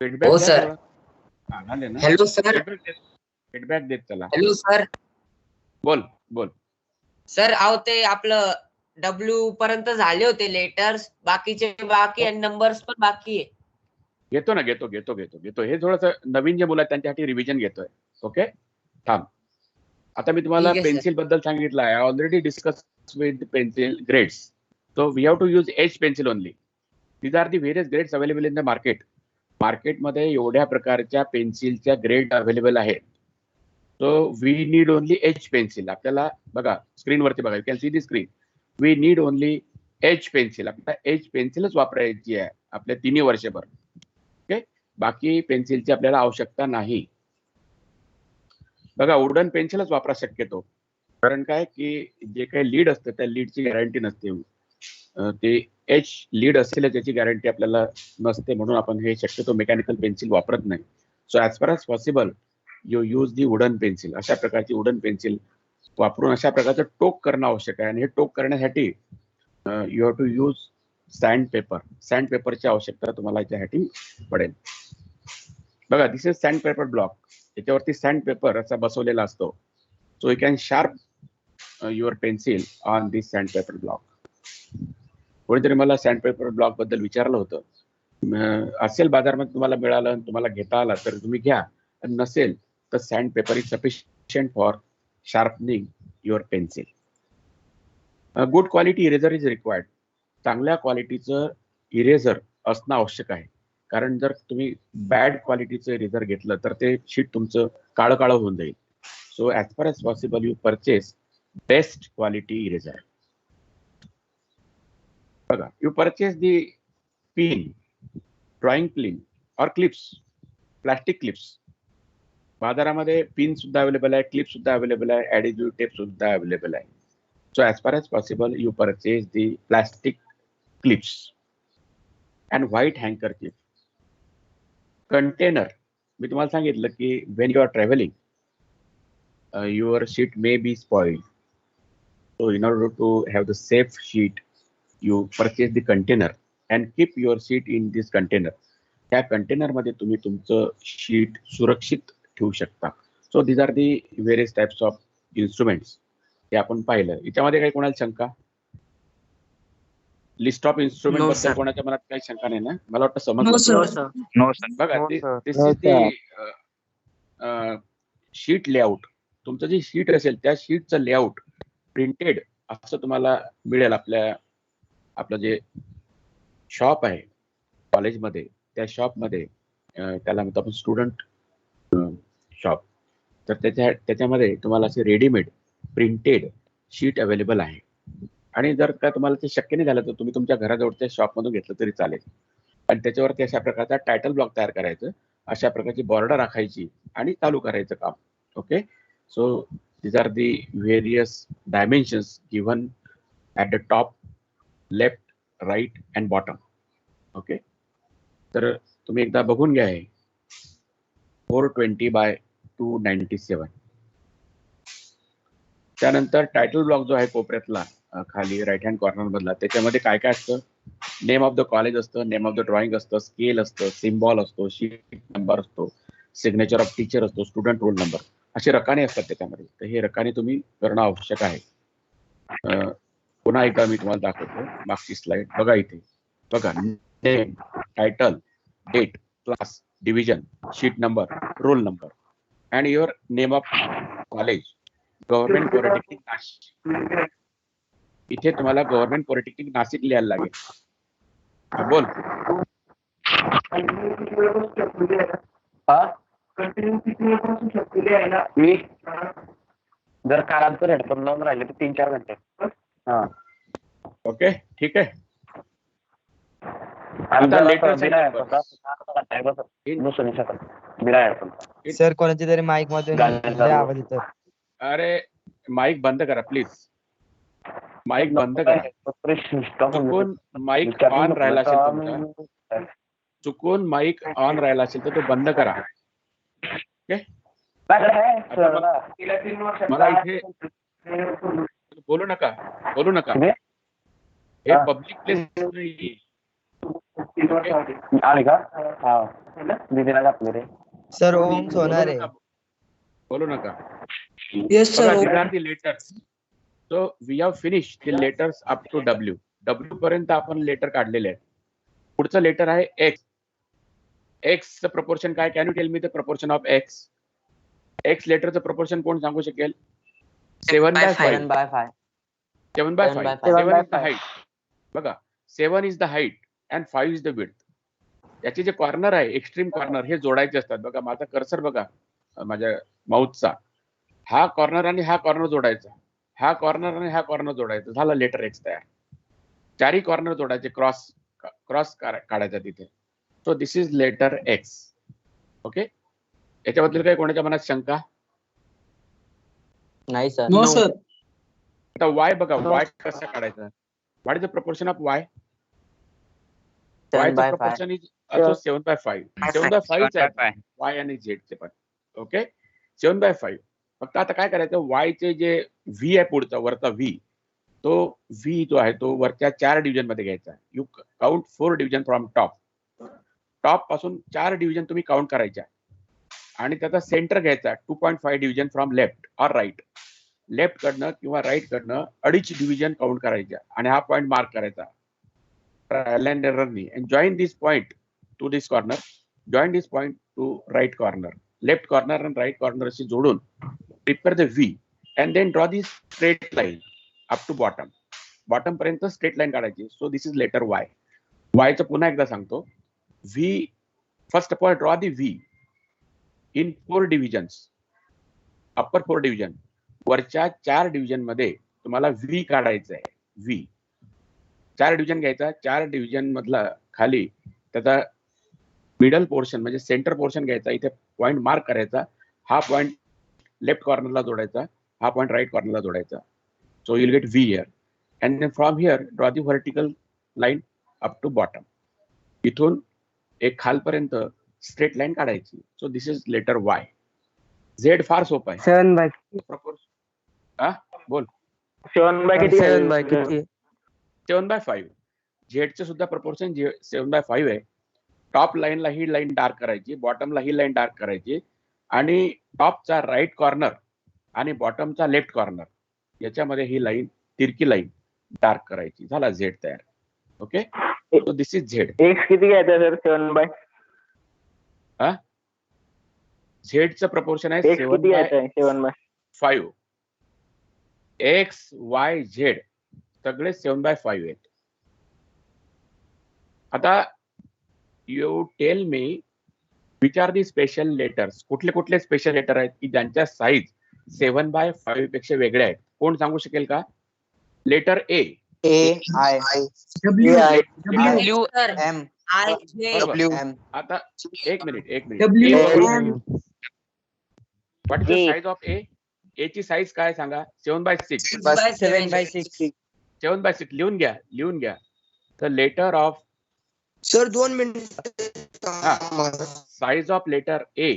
फीडबॅक हो, द्या सर. थोडा. हा, झाले ना? Hello sir. फीडबॅक देत चला. Hello sir. बोल. सर अहो ते आपलं W पर्यंत झाले होते लेटर्स, बाकीचे बाकी आणि नंबर्स पण बाकी आहे. घेतो ना, घेतो. हे थोडंसं नवीन जे मुलं आहेत त्यांच्यासाठी रिव्हिजन घेतोय. ओके, थांब. आता मी तुम्हाला ठीक आहे, सर. पेन्सिल बद्दल सांगितलं आहे. I already discuss with pencil grades. So we have to use H pencil only. These are the various grades available in the market. मार्केटमध्ये एवढ्या प्रकारच्या पेन्सिलच्या ग्रेड अवेलेबल आहेत. So we need only H pencil. आपल्याला बघा स्क्रीनवरती बघा, you can see the screen. We need only H pencil. आपल्याला एच पेन्सिलच वापरायची आहे आपल्या 3 वर्षभर. ओके, बाकी पेन्सिलची आपल्याला आवश्यकता नाही. बघा वुडन पेन्सिलच वापरा शक्यतो, कारण काय की जे काही लीड असतं त्या लीडची गॅरंटी नसते. ते एच लीड असेल त्याची गॅरंटी आपल्याला नसते, म्हणून आपण हे शक्यतो मेकॅनिकल पेन्सिल वापरत नाही. So as far as possible you use the wooden pencil. अशा प्रकारची वुडन पेन्सिल वापरून अशा प्रकारचं टोक करणं आवश्यक आहे. आणि हे टोक करण्यासाठी you have to use sand paper. Sand पेपरची आवश्यकता तुम्हाला याच्यासाठी पडेल. बघा this is sand paper block. याच्यावरती सँड पेपर असा बसवलेला असतो. So you can sharp your pencil on this sand paper block. कोणीतरी मला सँड पेपर ब्लॉक बद्दल विचारलं होतं. असेल बाजारामध्ये तुम्हाला मिळालं आणि तुम्हाला घेता आला तर तुम्ही घ्या, आणि नसेल तर sand paper is sufficient for sharpening your pencil. Good quality eraser is required. चांगल्या क्वालिटीचं इरेझर असणं आवश्यक आहे, कारण जर तुम्ही बॅड क्वालिटीचं इरेझर घेतलं तर ते शीट तुमचं काळं काळं होऊन जाईल. So as far as possible you purchase best quality eraser. बघा, you purchase the pin, drawing pin और क्लिप्स, प्लास्टिक क्लिप्स. बाजारामध्ये पिन सुद्धा अवेलेबल आहे, क्लिप सुद्धा अवेलेबल आहे, ॲडिटिव्ह टेप सुद्धा अवेलेबल आहे. So as far as possible you purchase the plastic clips and white handkerchief. Container, मी तुम्हाला सांगितलं की when you are travelling your sheet may be spoiled. So in order to have the safe sheet you purchase the container and keep your sheet in this container. त्या कंटेनरमध्ये तुम्ही तुमचं sheet सुरक्षित ठेवू शकता. So these are the various types of instruments. ते आपण पाहिलं. याच्यामध्ये काही कोणाला शंका? लिस्ट ऑफ इन्स्ट्रुमेंट No, बद्दल sir. कोणाच्या मनात काही शंका नाही ना? मला वाटतं No, समजलं. sir. बघा No, this sir. Is the sheet layout. तुमचं जे शीट असेल त्या शीटचं लेआउट प्रिंटेड असं तुम्हाला मिळेल. आपलं जे शॉप आहे कॉलेजमध्ये, त्या शॉपमध्ये त्याला म्हणतो आपण स्टुडंट शॉप. तर त्याच्यामध्ये तुम्हाला असे रेडीमेड प्रिंटेड शीट अवेलेबल आहे. आणि जर का तुम्हाला ते शक्य नाही झालं तर तुम्ही तुमच्या घराजवळच्या शॉपमधून घेतलं तरी चालेल. आणि त्याच्यावरती अशा प्रकारचा टायटल ब्लॉक तयार करायचं, अशा प्रकारची बॉर्डर राखायची आणि चालू करायचं काम. Okay, so These are the various dimensions given at the top, left, right and bottom. Okay. तर तुम्ही एकदा बघून घ्या हे 420 by 297. त्यानंतर टायटल ब्लॉक जो आहे कोपऱ्यातला खाली राईट हँड कॉर्नर मधला, त्याच्यामध्ये काय काय असतं? नेम ऑफ द कॉलेज असतं, नेम ऑफ द ड्रॉइंग असतं, स्केल असतं, सिम्बॉल असतो, शीट नंबर असतो, सिग्नेचर ऑफ टीचर असतो, स्टुडंट रोल नंबर, असे रकाने असतात त्याच्यामध्ये. तर हे रकाने तुम्ही करणं आवश्यक आहे. पुन्हा एकदा मी तुम्हाला दाखवतो मागची स्लाइड बघा. इथे बघा name, title, date, class, division, sheet number, roll number and your name of college, government polytechnic Nashik. इथे तुम्हाला गव्हर्नमेंट पॉलिटेक्निक नाशिक लिहायला लागेल. बोल. मी जर कारांतर हेडफोन लावून राहिले तर 3-4 घंटे. हा ओके ठीक आहे. आता सर कोणाची तरी माईक मध्ये आवाज येतो. अरे माईक बंद करा प्लीज. माईक बंद करा. चुकून माईक ऑन राहिला असेल तुमचा, चुकून माईक ऑन राहिला असेल तर तो बंद करा. ओके. मला इथे बोलू नका, बोलू नका. हे पब्लिक प्लेस नाही. सर ओम्स होणार आहे. बोलू नका. Yes sir. These are the letters. So we have finished the letters up to W. W पर्यंत आपण लेटर काढलेले आहेत. पुढचं लेटर आहे X. X चं प्रपोर्शन काय? Can you tell me the proportion of X? X लेटरचं प्रपोर्शन कोण सांगू शकेल? 7/5. 7/5. 7/5. 7 is the height. बघा 7 is the height and 5 is the width. याचे जे कॉर्नर आहे, एक्स्ट्रीम कॉर्नर, हे जोडायचे असतात. बघा माझा कर्सर बघा माझ्या माउथचा, हा कॉर्नर आणि हा कॉर्नर जोडायचा, हा कॉर्नर आणि हा कॉर्नर जोडायचा, झाला लेटर एक्स तयार. चारही कॉर्नर जोडायचे, क्रॉस काढायचा तिथे. So this is letter X. Okay. याच्याबद्दल काही कोणाच्या मनात शंका? नाही सर. No sir. आता वाय बघा, वाय कसा काढायचा? What is the proportion of Y? वायचं प्रपोर्शन इज ऑल्सो 7/5. 7/5 आहे वाय आणि झेड चे पण. ओके. 7/5. फक्त आता काय करायचं, वायचे जे व्ही आहे पुढचा वरचा व्ही, तो व्ही जो आहे तो वरच्या 4 डिव्हिजन मध्ये घ्यायचा. You count 4 division from top. Top पासून 4 डिव्हिजन तुम्ही काउंट करायच्या आणि त्याचा सेंटर घ्यायचा 2.5 division from left or right. Left कडनं किंवा राईट कडनं 2.5 डिव्हिजन काउंट करायच्या आणि हा पॉईंट मार्क करायचा ट्रायल एररनी. And join this point to this corner, join this point to right corner. Left corner आणि राईट कॉर्नर अशी जोडून prepare the V and then draw this straight line up to bottom. Bottom पर्यंत straight line काढायची. So this is letter Y. वायचं पुन्हा एकदा सांगतो. V first of all draw the V in 4 divisions. Upper 4 division, वरच्या 4 division मध्ये तुम्हाला V काढायचं आहे. V 4 डिव्हिजन घ्यायचा. 4 डिव्हिजन मधला खाली त्याचा मिडल पोर्शन म्हणजे सेंटर पोर्शन घ्यायचा. इथे पॉईंट मार्क करायचा. हा पॉईंट लेफ्ट कॉर्नरला जोडायचा, हा पॉईंट राईट कॉर्नरला जोडायचा. So you'll get V here and then from here draw the vertical line up to bottom. इथून एक खालपर्यंत स्ट्रेट लाईन काढायची. So this is letter Y. Z फार सोपं आहे. 7/5. बोल. 7/किती? 7/5. झेडचे सुद्धा प्रपोर्शन 7/5 आहे. टॉप लाईनला ही लाईन डार्क करायची, बॉटमला ही लाईन डार्क करायची आणि टॉपचा राईट कॉर्नर आणि बॉटमचा लेफ्ट कॉर्नर याच्यामध्ये ही लाईन, तिरकी लाईन डार्क करायची. झाला झेड तयार. Okay. So this is Z. X किती घ्यायचा सर? 7/5. झेडचं प्रपोर्शन आहे 7/5. एक्स वाय झेड सगळे 7/5 आहेत. आता you tell me which are the special letters. कुठले कुठले स्पेशल लेटर आहेत की ज्यांच्या साईज 7/5 पेक्षा वेगळ्या आहेत? कोण सांगू शकेल का? Letter A. W M I J आता एक minute. W what is the size of A? A ची साईज काय सांगा? 7/6. 7/6. 7/6 लिहून घ्या. The letter of sir 2 minute size of letter A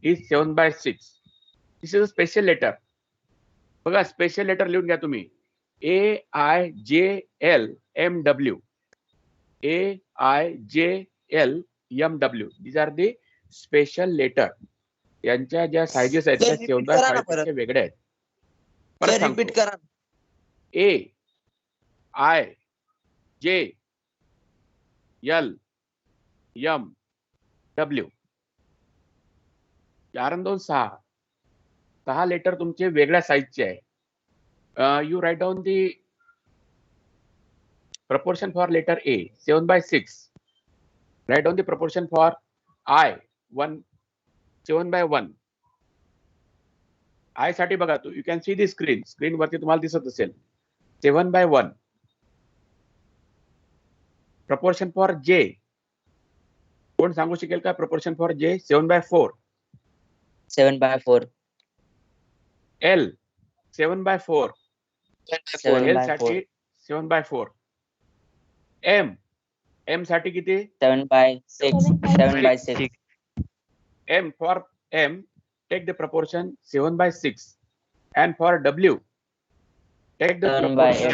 is 7/6. This is a special letter. बघा, special letter लिहून घ्या तुम्ही. AIJLMW. AIJLMW. These are the special letter. यांच्या ज्या साइजेस आहेत Sir, त्या repeat 7/5 करा ना पेक्षा परत. वेगळ्या आहेत. सर परत रिपीट सांगतो. करा. AIJLMW. 4 आणि 2 6. 6 लेटर तुमचे वेगळ्या साईजचे आहे. You write down the proportion for letter A 7/6. Write down the proportion for I 7/1. I साठी बघा, तू you can see the screen वरती तुम्हाला दिसत असेल 7/1. प्रपोर्शन फॉर J कोण सांगू शकेल का? Proportion for J 7/4. 7/4. L 7/4. L 7/4. साठी 7/4. M साठी किती? 7/6. 7/6. M for M, take the proportion 7/6, and for W, take the 7/8. proportion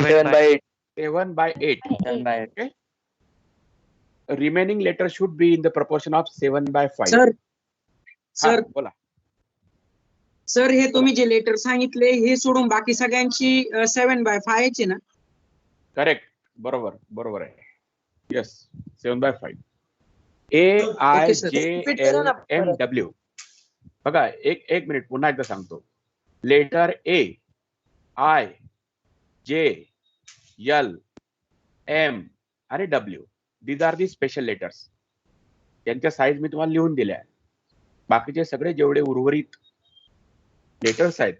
7/8. 7/8. Remaining letter should be in the proportion of 7/5. Sir हा, सर बोला. Sir हे तुम्ही जे लेटर सांगितले हे सोडून बाकी सगळ्यांची 7/5 आहे ना? करेक्ट. बरोबर आहे. येस, 7/5. Okay, sir. Repeat करा ना परत. AIJLMW. बघा, एक मिनिट पुन्हा एकदा सांगतो. लेटर AIJLM आणि W. These are the special letters. त्यांच्या साईज मी तुम्हाला लिहून दिल्या. बाकीचे सगळे जेवढे उर्वरित लेटर्स आहेत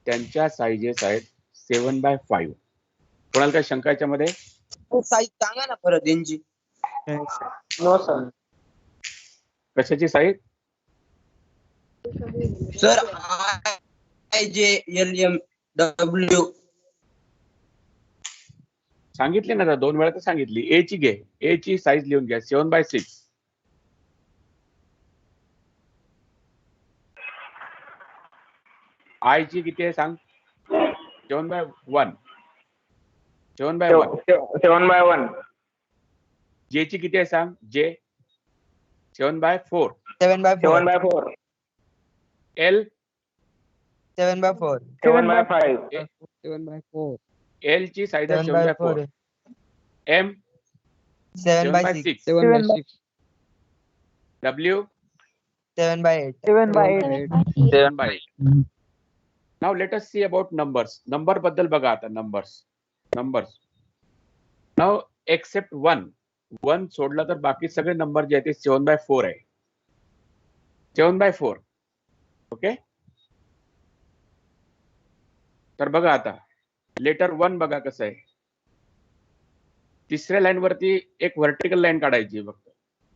त्यांच्या साईजेस आहेत 7/5. कोणाला काही शंका याच्यामध्ये? साईज सांगा ना परत यांची. No sir. कशाची साईज? Sir IJLMW. सांगितली ना, 2 वेळा तर सांगितली. ए ची घे. ए ची साईज लिहून घ्या 7/6. आय ची किती आहे सांग? 7/1. 7/1. 7/1. जे ची किती आहे सांग? जे 7/4. 7/4. 7/4. एल 7/4. 7/5. एल ची साईज आहे 7/4. M 7/6. 7/6. W 7/8. 7/8. Now let us see about numbers. Number बद्दल बघा आता. Numbers. Now except 1 सोडला तर बाकी सगळे नंबर जे आहेत ते 7/4 आहे. 7/4. ओके. तर बघा आता लेटर 1 बघा कसं आहे. तिसऱ्या लाईन वरती एक व्हर्टिकल लाईन काढायची फक्त.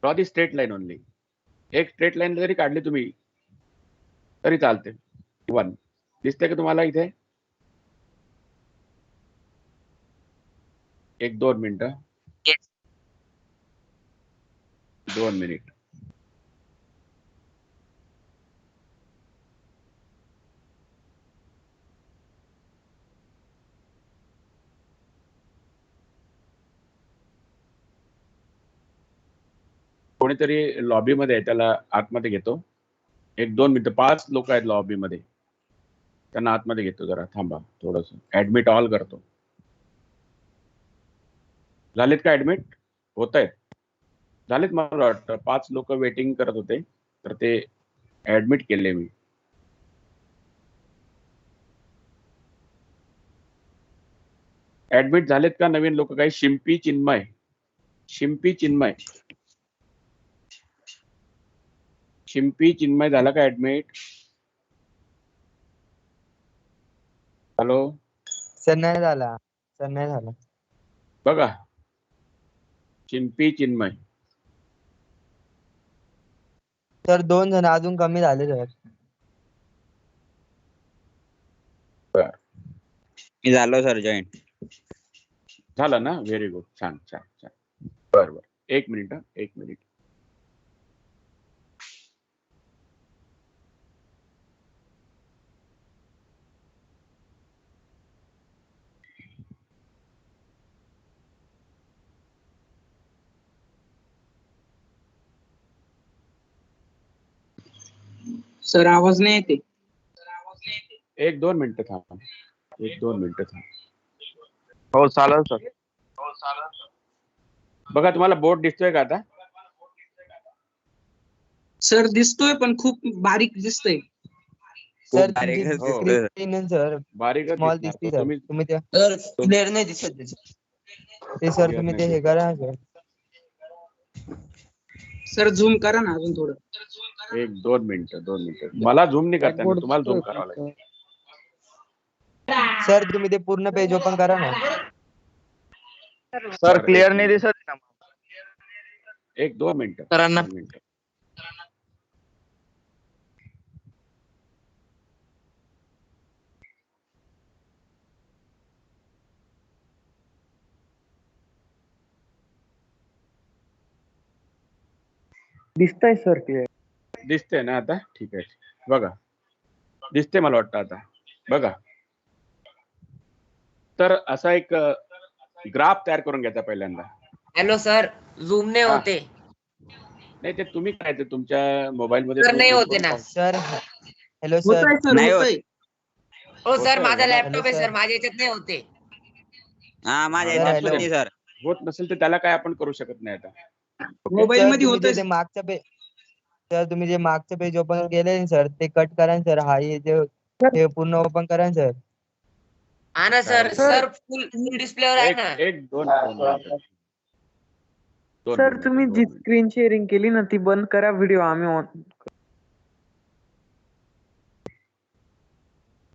Draw the straight line only. एक स्ट्रेट लाईन जरी काढली तुम्ही तरी चालते. 1 दिसते का तुम्हाला इथे? 1-2 मिनिटं. Yes. 2 मिनिट. कोणीतरी लॉबीमध्ये आहे, त्याला आतमध्ये घेतो. 1-2 मिनिटं. 5 लोक आहेत लॉबीमध्ये. त्यांना आतमध्ये घेतो. जरा थांबा थोडस. ऍडमिट ऑल करतो. झालेत का ऍडमिट? होत आहेत. झालेत मला वाटतं. 5 लोक वेटिंग करत होते तर ते ऍडमिट केले मी. ऍडमिट झालेत का नवीन लोक? काही शिंपी चिन्मय झाला का ऍडमिट? हॅलो सर नाही झाला. बघा. शिंपी चिन्मय. सर 2 जण अजून कमी झाले सर. मी झालो सर जॉईन. झालं ना? Very good. छान छान छान. बरं. 1 मिनिट. 1 मिनिट. सर आवाज नाही येते. 1-2 मिनिटं थांबा. 1-2 मिनिटं थांबा. हो चालेल सर. बघा, तुम्हाला बोर्ड दिसतोय का आता? सर दिसतोय पण खूप बारीक दिसतोय. सर बारीकच तुमची दिसतोय सर. स्क्रीन सर बारीकच स्मॉल दिसणार. दिसते तो सर. तुम्ही तुम्ही ते सर क्लिअर नाही दिसत सर तुम्ही ते हे करा सर. सर झूम करा ना अजून थोडं. 1-2 मिनिटं. 2 मिनिटं. मला झूम नाही करता येणार, तुम्हाला झूम करावं लागेल. सर तुम्ही ते पूर्ण पेज ओपन करा ना. सर क्लिअर नाही दिसत ना. 1-2 मिनिटं. सरांना 2 मिनिटं. दिसतंय सर क्लिअर. दिसतंय ना आता? ठीक आहे. बघा, दिसते मला वाटतं आता. बघा, तर असा एक ग्राफ तयार करून घ्यायचा पहिल्यांदा. हॅलो सर, झूम नाही हा. होते. नाही, ते तुम्ही करायचं तुमच्या मोबाईल मध्ये. सर नाही होते ना. Sir hello sir. होतंय सर नाही होत. होतंय. हो सर, होतंय माझा बघा. लॅपटॉप आहे हॅलो, सर, सर. माझ्या याच्यात नाही होते. हा माझ्या हा, ह्याच्यात असू पण दे. नाही सर. होत नसेल तर त्याला काय आपण करू शकत नाही आता. मोबाईल सर मध्ये तुम्ही होतंय. जे मागचं पेज सर तुम्ही जे मागचं पेज ओपन केलंय ना सर ते कट करा ना सर. हा हे जे हे पूर्ण ओपन करा ना सर. हा ना सर. सर फुल डिस्प्लेवर आहे ना. 1-2 मिनिटं. सर तुम्ही जी 2 मिनिटं. स्क्रीन शेअरिंग केली ना ती बंद करा. व्हिडिओ आम्ही ऑन.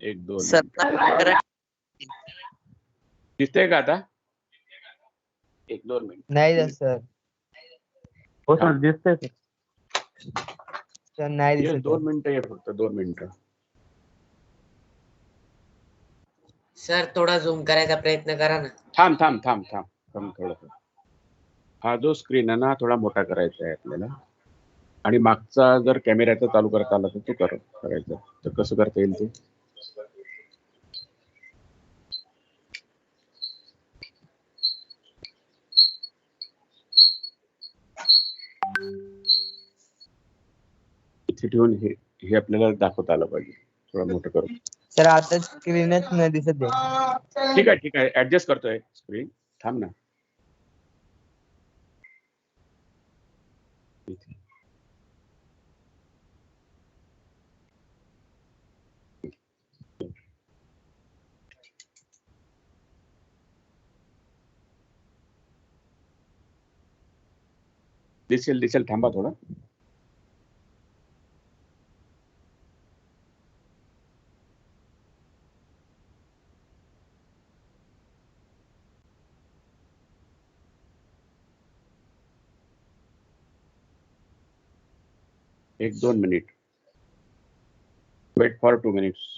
1-2 सर मिनिटं. दिसतंय का आता? 1-2 मिनिटं. नाही जात सर. हो सर दिसतंय सर. सर नाही ये दिसत 2 सर. मिनिटं. ये फक्त 2 मिनिटं. सर थोडा झूम करायचा प्रयत्न करा ना. थांब थोडंसं. हा जो स्क्रीन आहे ना थोडा मोठा करायचा आहे आपल्याला. आणि मागचा जर कॅमेऱ्याचा चालू करता आला तर तो करायचा. तर कसं करता येईल ते? इथे ठेवून हे आपल्याला दाखवता आलं पाहिजे. थोडं मोठं करून. सर आता स्क्रीनच नाही दिसत आहे. ठीक आहे. ऍडजस्ट करतोय स्क्रीन. थांब ना. दिसेल. थांबा थोडं. एक 2 मिनिट. Weight for 2 minutes.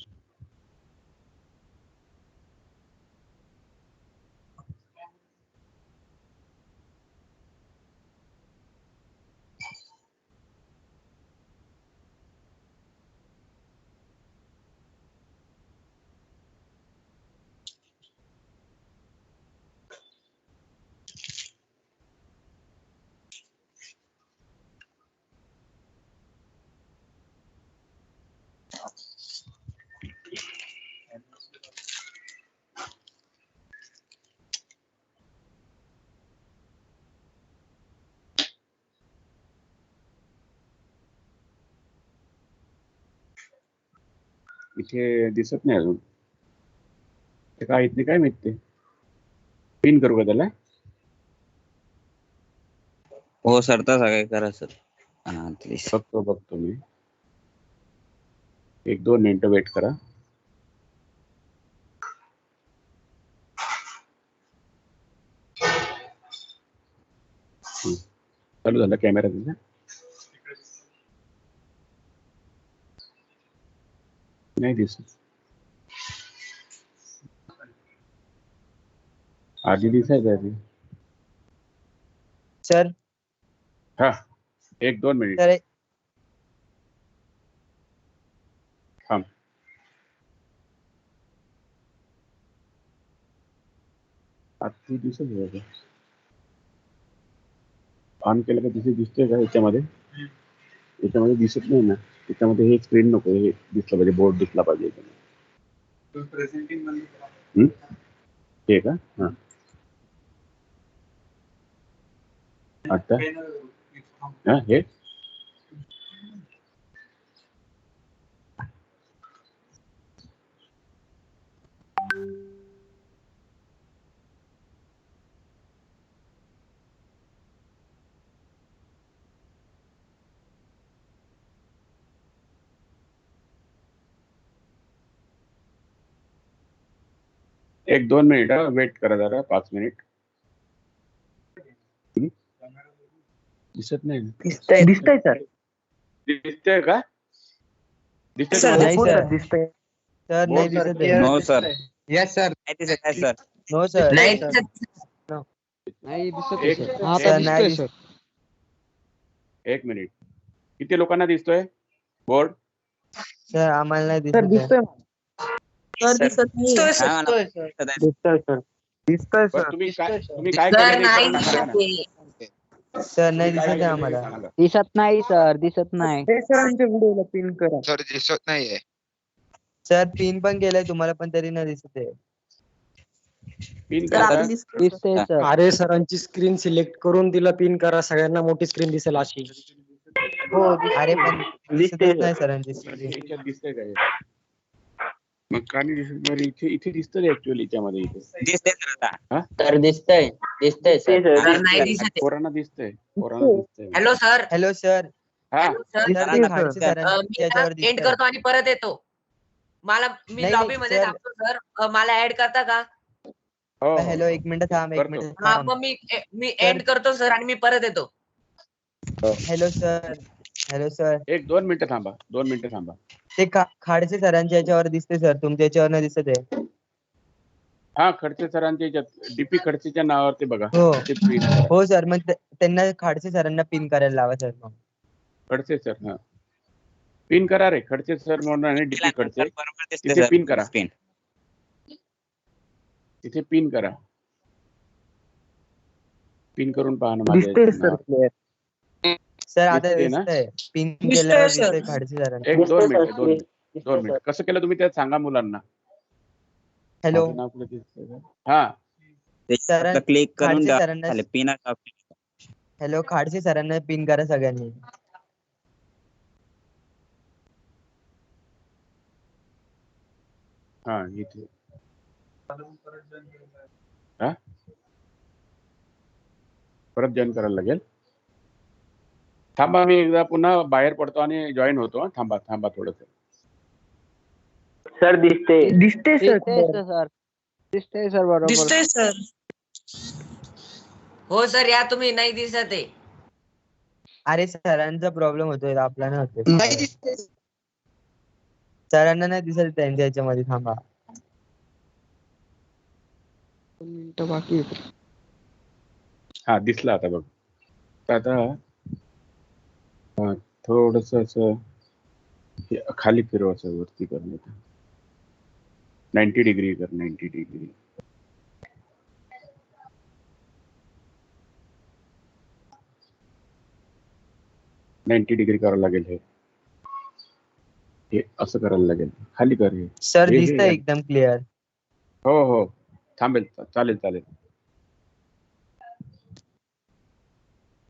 इथे दिसत नाही अजून. ते काय इथे काय माहित ते. पिन करू का त्याला? हो सर तसं काय करा सर. हा प्लीज. बघतो मी. 1-2 मिनिटं वेट करा. चालू झाला कॅमेरा तुझा? नाही दिसत. आधी दिसायचं आधी. सर हा 1-2 मिनिट सर थांब. आधी दिसत होतं. ऑन केलं का दिसतोय का याच्यामध्ये? याच्यामध्ये दिसत नाही ना. त्याच्यामध्ये हे स्क्रीन नको, हे दिसलं पाहिजे, बोर्ड दिसला पाहिजे याच्यामध्ये. हे का? हा आता हा हे 1-2 मिनिट वेट करा जरा 5 मिनिट. दिसत नाही. दिसतंय सर. दिसतंय का? दिसतंय सर, तुम्हाला? नाही हो, सर. दिसतंय. सर नाही दिसत आहे. No sir. Yes sir. नाही दिसत आहे सर. No sir. नाही सर नाही दिसत एक- सर. सर, आता नाही दिसतोय सर. 1 मिनिट. किती लोकांना दिसतोय बोर्ड? सर आम्हाला नाही सर दिसत आहे. दिसतोय. सर दिसत नाही. हा, मला दिसत आहे. दिसतोय सर. दिसतोय बरं, सर. तुम्ही काय सर केलं ते नाही करून सांगा ना. दिसत सर नाही तुम्ही काय दिसत आहे केलं ते आम्हाला. सांगा. दिसत नाही सर. दिसत नाही. हे सरांच्या व्हिडिओला पिन करा. सर दिसत नाहीये. सर पिन पण केलंय तुम्हाला पण तरी नाही दिसत आहे. पिन सर आता करता? दिसतोय सर. दिसतंय सर. अरे सरांची स्क्रीन सिलेक्ट करून तिला पिन करा, सगळ्यांना मोठी स्क्रीन दिसेल अशी. हो अरे पण दिसतच नाही सरांची screen. याच्यात दिसतंय का हे? मग का नाही दिसत? बरं, इथे दिसतंय ऍक्च्युअली याच्यामध्ये इथे. दिसतंय सर आता. सर दिसतंय. दिसतंय सर. सर नाही दिसत पोरांना दिसतंय. पोरांना दिसतंय. Hello sir. Hello sir. हा सर सर ते खाडसे सरांच्या याच्यावर एंड दिसतंय. करतो आणि परत येतो. मी नाही, लॉबी मध्ये सर. थांबतो सर. मला ऍड करता का? हो हॅलो 1 मिनिट थांब. 1 करतो. मिनिट हा थांब. मग मी एंड करतो सर आणि मी परत येतो. Hello sir. Hello sir. 1-2 मिनिटं थांबा. 2 मिनिटं थांबा. ते खाडसे सरांच्या याच्यावर दिसते सर. तुमच्या याच्यावर नाही दिसत आहे. हा खडसे सरांच्या याच्यात डीपी खडसेच्या नावावरती बघा. हो. ते screen करा. हो सर मग त्यांना खाडसे सरांना पिन करायला लावा सर मग. खडसे सर हा पिन करा रे. खडसे सर म्हणून आणि डीपी खडसे बरोबर दिसते तिथे सर. पिन करा. स्क्रीन. तिथे पिन करा. पिन करून पहा ना माझ्या दिसतंय सर नावावर. क्लिअर. सर आता दिसतंय ना? दिसतंय. पिन दिसतंय केल्यावर सर. दिसतंय खाडसे सरांना. 1-2 मिनिटं. 2 मिनिट. कसं केलं तुम्ही त्यात सांगा मुलांना. हॅलो माझं नाव कुठे दिसतंय का? हा त्याच्यावर क्लिक करून खाडसे द्या. सरांना खाली पिन ऑप्शन. हॅलो खाडसे सरांना पिन करा सगळ्यांनी. हा इथे हा परत जॉईन करायला लागेल. थांबा मी एकदा पुन्हा बाहेर पडतो आणि जॉईन होतो. थांबा थोडस. सर दिसते. दिसतंय सर. दिसतंय सर बरोबर. दिसतंय सर. हो सर या तुम्ही. नाही दिसत आहे. अरे सरांचा प्रॉब्लेम होतोय आपला नाही नाही होतोय. दिसतंय. सरांना नाही दिसत त्यांच्या याच्यामध्ये. थांबा. 2 मिनिटं बाकी आहेत. हा दिसला आता बघ. तर आता थोडस असं हे खाली फिरवायचं वरती करण्यात. 90 डिग्री कर. 90 डिग्री. करावं लागेल. हे असं करायला लागेल. खाली कर हे. सर हे- दिसतंय हे- एकदम क्लिअर. हो थांबेल. चालेल.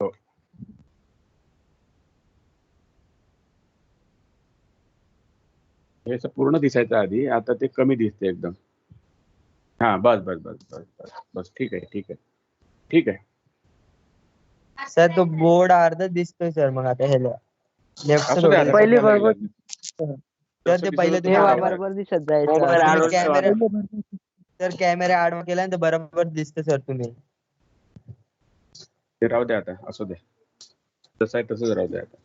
हो हे असं पूर्ण दिसायचं आधी. आता ते कमी दिसते एकदम. हा बस ठीक आहे. सर तो बोर्ड अर्धा दिसतोय सर. मग आता हे लेफ्ट असू द्या आता पहिले सध्या बरोबर लागेल. तर ते पहिले दिसत होतं तुम्ही तेव्हा. बरोबर दिसत जाईल मोबाईल सर. आडवं कॅमेरा ठेवा. सर कॅमेरा आडवा केला तर बरोबर दिसते सर तुम्ही. ते राहू द्या आता. असू दे. जसं आहे तसंच राहू द्या आता.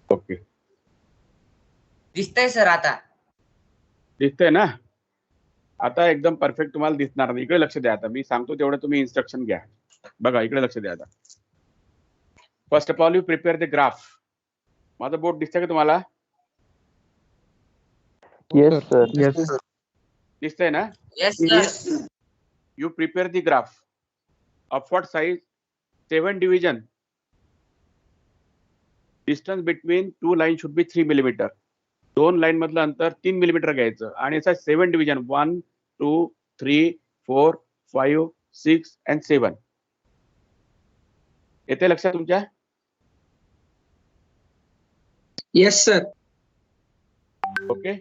ओके दिसतंय सर आता. दिसतंय ना? आता एकदम परफेक्ट तुम्हाला दिसणार नाही. इकडे लक्ष द्या. आता मी सांगतो तेवढं तुम्ही इन्स्ट्रक्शन घ्या. बघा इकडे लक्ष द्या. आता first of all you prepare the graph. माझं बोर्ड दिसतंय का तुम्हाला? Yes sir. दिसतंय ना? Yes sir. You prepare the graph. Of what size? 7 division. Distance between two lines should be 3 millimeter. दोन लाईन मधलं अंतर 3 मिलीमीटर घ्यायचं आणि याचा 7 डिव्हिजन 1, 2, 3, 4, 5, 6 and 7. येते लक्षात तुमच्या? Yes sir. ओके.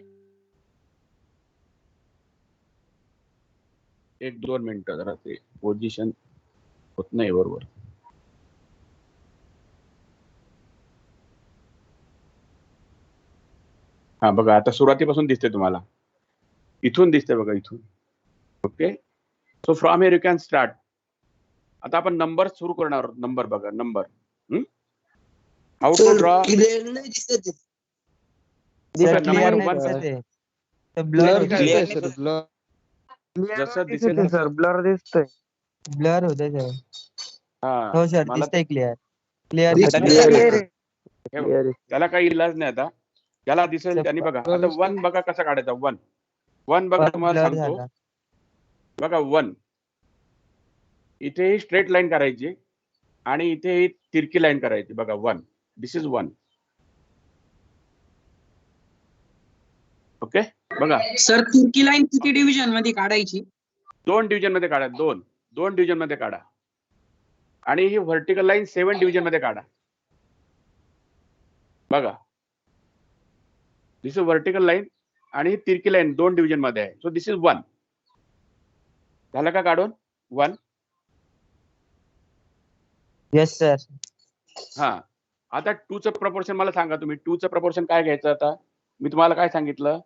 1-2 मिनिटं जरा ते पोझिशन होत नाही बरोबर. हा बघा आता सुरुवातीपासून दिसते तुम्हाला. इथून दिसते बघा इथून. Okay. So from here you can start. आता आपण नंबर सुरू करणार आहोत. नंबर बघा number. How to draw. Clear नाही दिसत आहे. सर क्लिअर number नाही one. दिसत आहे. ब्लर दिसतंय होतंय सर. ब्लर जसं दिसेल सर. ब्लर दिसतंय. ब्लर होतंय सर. हा हो सर मला दिसतंय क्लिअर. क्लिअर हे त्याला काही इलाज नाही आता. त्याला दिसेल त्यांनी बघा. आता 1 बघा कसा काढायचा. 1 बघा तुम्हाला ब्लर सांगतो. झाला. बघा 1 इथे स्ट्रेट लाईन करायची आणि इथे तिरकी लाईन करायची. बघा 1. दिस इज 1. ओके. बघा सर तिरकी लाईन किती डिव्हिजन मध्ये काढायची? 2 डिव्हिजन मध्ये काढा. 2 डिव्हिजन मध्ये काढा आणि ही व्हर्टिकल लाईन 7 डिव्हिजन मध्ये काढा. बघा दिस इज व्हर्टिकल लाईन आणि ही तिरकी लाईन 2 डिव्हिजन मध्ये आहे. So this is 1. झालं का काढून? 1. Yes sir. हा आता 2चं प्रपोर्शन मला सांगा तुम्ही. 2चं प्रपोर्शन काय घ्यायचं? आता मी तुम्हाला काय सांगितलं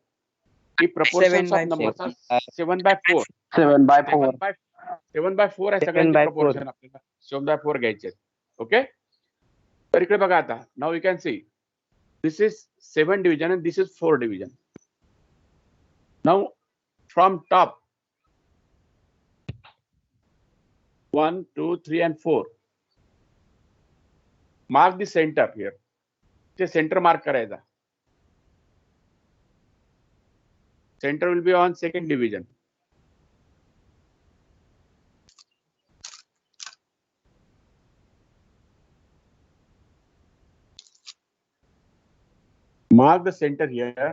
की प्रपोर्शन ऑफ नंबर 7/4. 7/4. 7/4 आहे सगळ्यांचे प्रपोर्शन आपल्याला 7/4 घ्यायचे. ओके. तर इकडे बघा आता. Now you can see this is 7 division and this is 4 division. Now from top 1, 2, 3 and 4. Mark the centre here. ते सेंटर मार्क करायचा. Centre will be on 2nd division. Mark the center here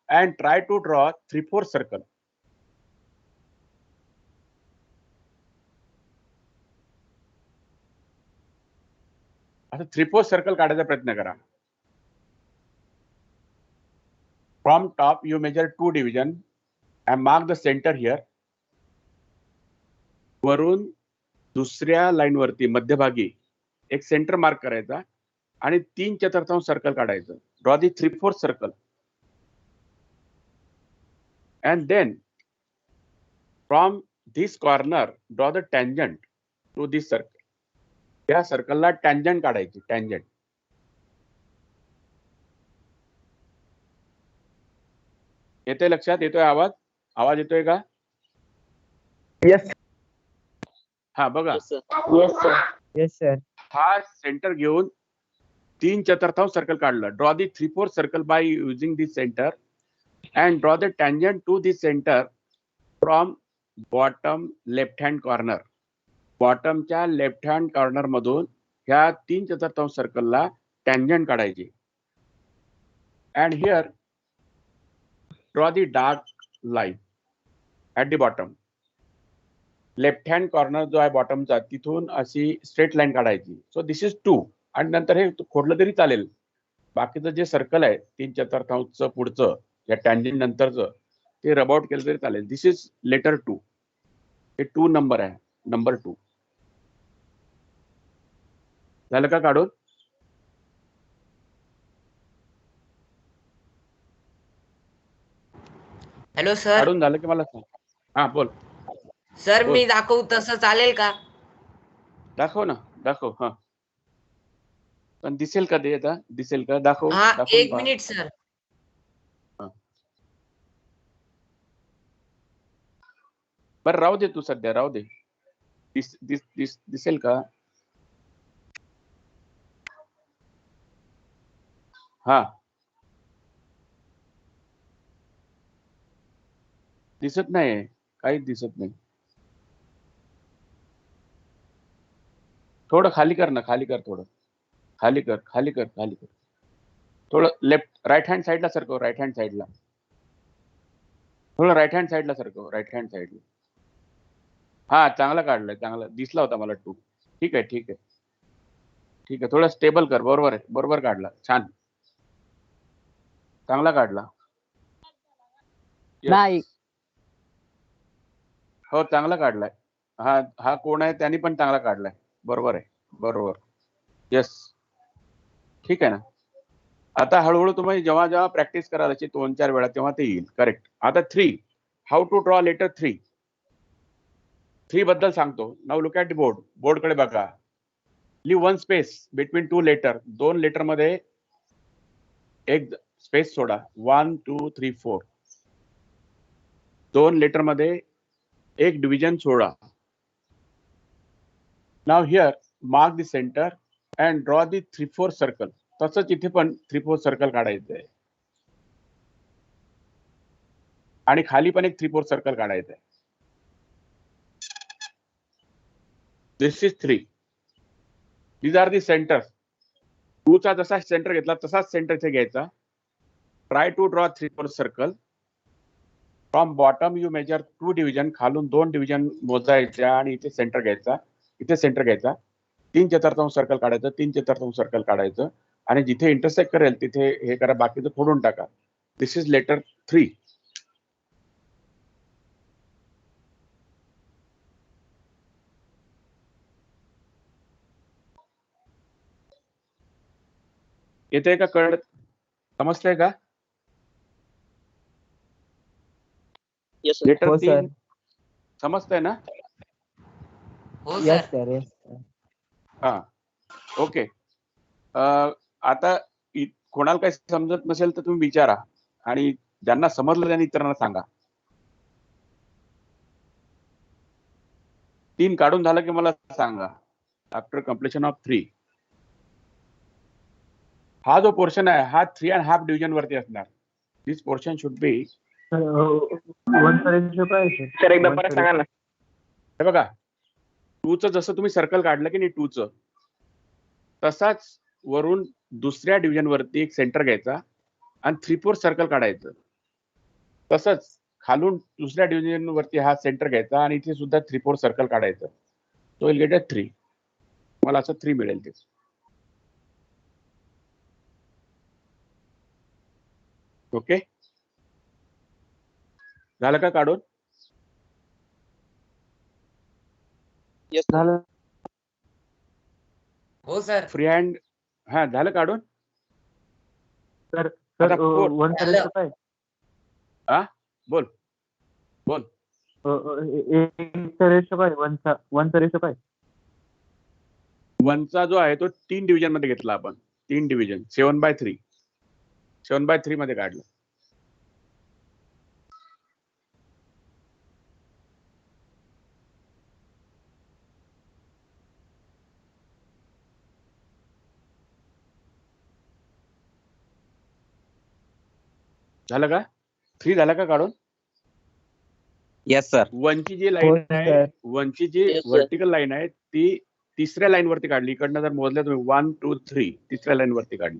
and try to draw 3/4 circle. आता 3/4 circle काढायचा प्रयत्न करा. From top you measure 2 division and mark the center here. वरून दुसऱ्या line वरती मध्यभागी एक सेंटर मार्क करायचा आणि 3/4 सर्कल काढायचं. Draw the 3/4 circle and then from this corner draw the tangent to this circle. त्या सर्कलला टँजंट काढायची. टँजंट. येतोय लक्षात? येतोय आवाज? आवाज येतोय का? येस. हा बघा येस सर. हा सेंटर घेऊन 3/4 सर्कल काढलं. Draw the 3/4 circle by using this centre and draw the tangent to the center from bottom left hand corner. बॉटमच्या लेफ्ट हँड कॉर्नर मधून ह्या 3/4 सर्कलला टँजंट काढायची. and here draw the dark line at the bottom. Left hand corner जो आहे बॉटमचा तिथून अशी straight line काढायची. सो दिस इज 2 आणि नंतर हे खोडलं तरी चालेल. बाकीचं जे सर्कल आहे 3/4 पुढचं या टँजंट नंतरचं ते रब आउट केलं तरी चालेल. दिस इज लेटर 2. हे 2 नंबर आहे. नंबर 2 झालं का काढून? Hello sir. काढून झालं की मला सांग. हा बोल. सर मी दाखवू तसं चालेल का? दाखव ना. दाखव. हा पण दिसेल का ते? आता दिसेल का? दाखव. हा दाखवून 1 पहा. Minute sir. बरं राहू दे, तू सध्या राहू दे. दिसेल का? हा, दिसत नाही, काहीच दिसत नाही. थोडं खाली कर ना, खाली कर, थोडं खाली कर, खाली कर, खाली कर. थोडं लेफ्ट राईट हँड साईडला सरकव, राईट हँड साईडला. थोडं राईट हँड साईडला सरकव, राईट हँड साईडला. हा, चांगला काढलाय, चांगला दिसला होता मला 2. ठीक आहे, ठीक आहे, ठीक आहे. थोडं स्टेबल कर. बरोबर आहे, बरोबर काढला, छान, चांगला काढला. Yes. नाही. हो, चांगला काढलाय. हा कोण आहे, त्यांनी पण चांगला काढलाय. बरोबर आहे, बरोबर. येस, ठीक आहे ना. आता हळूहळू तुम्ही जेव्हा जेव्हा प्रॅक्टिस कराल अशी 2-4 वेळा, तेव्हा ते येईल. करेक्ट. आता 3, हाऊ टू ड्रॉ लेटर 3. 3 बद्दल सांगतो. Now look at the board. बोर्डकडे बघा. Leave 1 space between 2 letter. 2 letter मध्ये एक स्पेस सोडा. 1 2 3 4. 2 लेटर मध्ये एक division soda. Now here mark the centre and draw the 3-4 circle. तसंच इथे पण 3-4 सर्कल काढायचं आहे आणि खाली पण एक 3-4 सर्कल काढायचं आहे. This is 3. These are the centre. 2 चा जसा सेंटर घेतला तसाच सेंटर इथे घ्यायचा. Try to draw 3-4 circle. From bottom you measure 2 division. खालून 2 डिव्हिजन मोजायच्या आणि इथे सेंटर घ्यायचा. इथे सेंटर घ्यायचा. 3/4 सर्कल काढायचं. 3/4 सर्कल काढायचं आणि जिथे इंटरसेक्ट करेल तिथे हे करा. बाकीचं फोडून टाका. दिस इज लेटर 3. येते का? कळत? समजतंय का? लेटर हो 3 सर. समजतंय ना? हो येस सर. Sir, yes. हा, ओके. आता कोणाला काही समजत नसेल तर तुम्ही विचारा आणि ज्यांना समजलं त्यांनी इतरांना सांगा. 3 काढून झालं की मला सांगा. After completion of 3. हा जो पोर्शन आहे हा 3.5 डिव्हिजन वरती असणार. दिस पोर्शन शुड बी. सर एकदा परत सांगा ना. हे बघा, 2चं जसं तुम्ही सर्कल काढलं की नाही 2चं, तसाच वरून दुसऱ्या डिव्हिजन वरती एक सेंटर घ्यायचा आणि 3-4 सर्कल काढायचं. तसंच खालून दुसऱ्या डिव्हिजन वरती हा सेंटर घ्यायचा आणि इथे सुद्धा 3-4 सर्कल काढायचं. तो विल गेट अ 3. मला असं 3 मिळेल ते. ओके, झालं का काढून? झालं. हो सर. Free hand. हा, झालं काढून? सर आता फोर. वन झालं. काय? हा, बोल बोल. एक रेशो काय? वनचा रेशो काय? 1चा जो आहे तो 3 डिव्हिजन मध्ये घेतला आपण. 3 डिव्हिजन 7/3. 7/3 मध्ये काढलं. झालं का? 3 झालं का काढून? Yes sir. 1ची जी हो लाईन आहे, सर. 1ची जी व्हर्टिकल लाईन आहे ती तिसऱ्या लाईन वरती काढली. इकडनं जर मोजल्या तुम्ही 1 2 3 तिसऱ्या लाईन वरती काढली.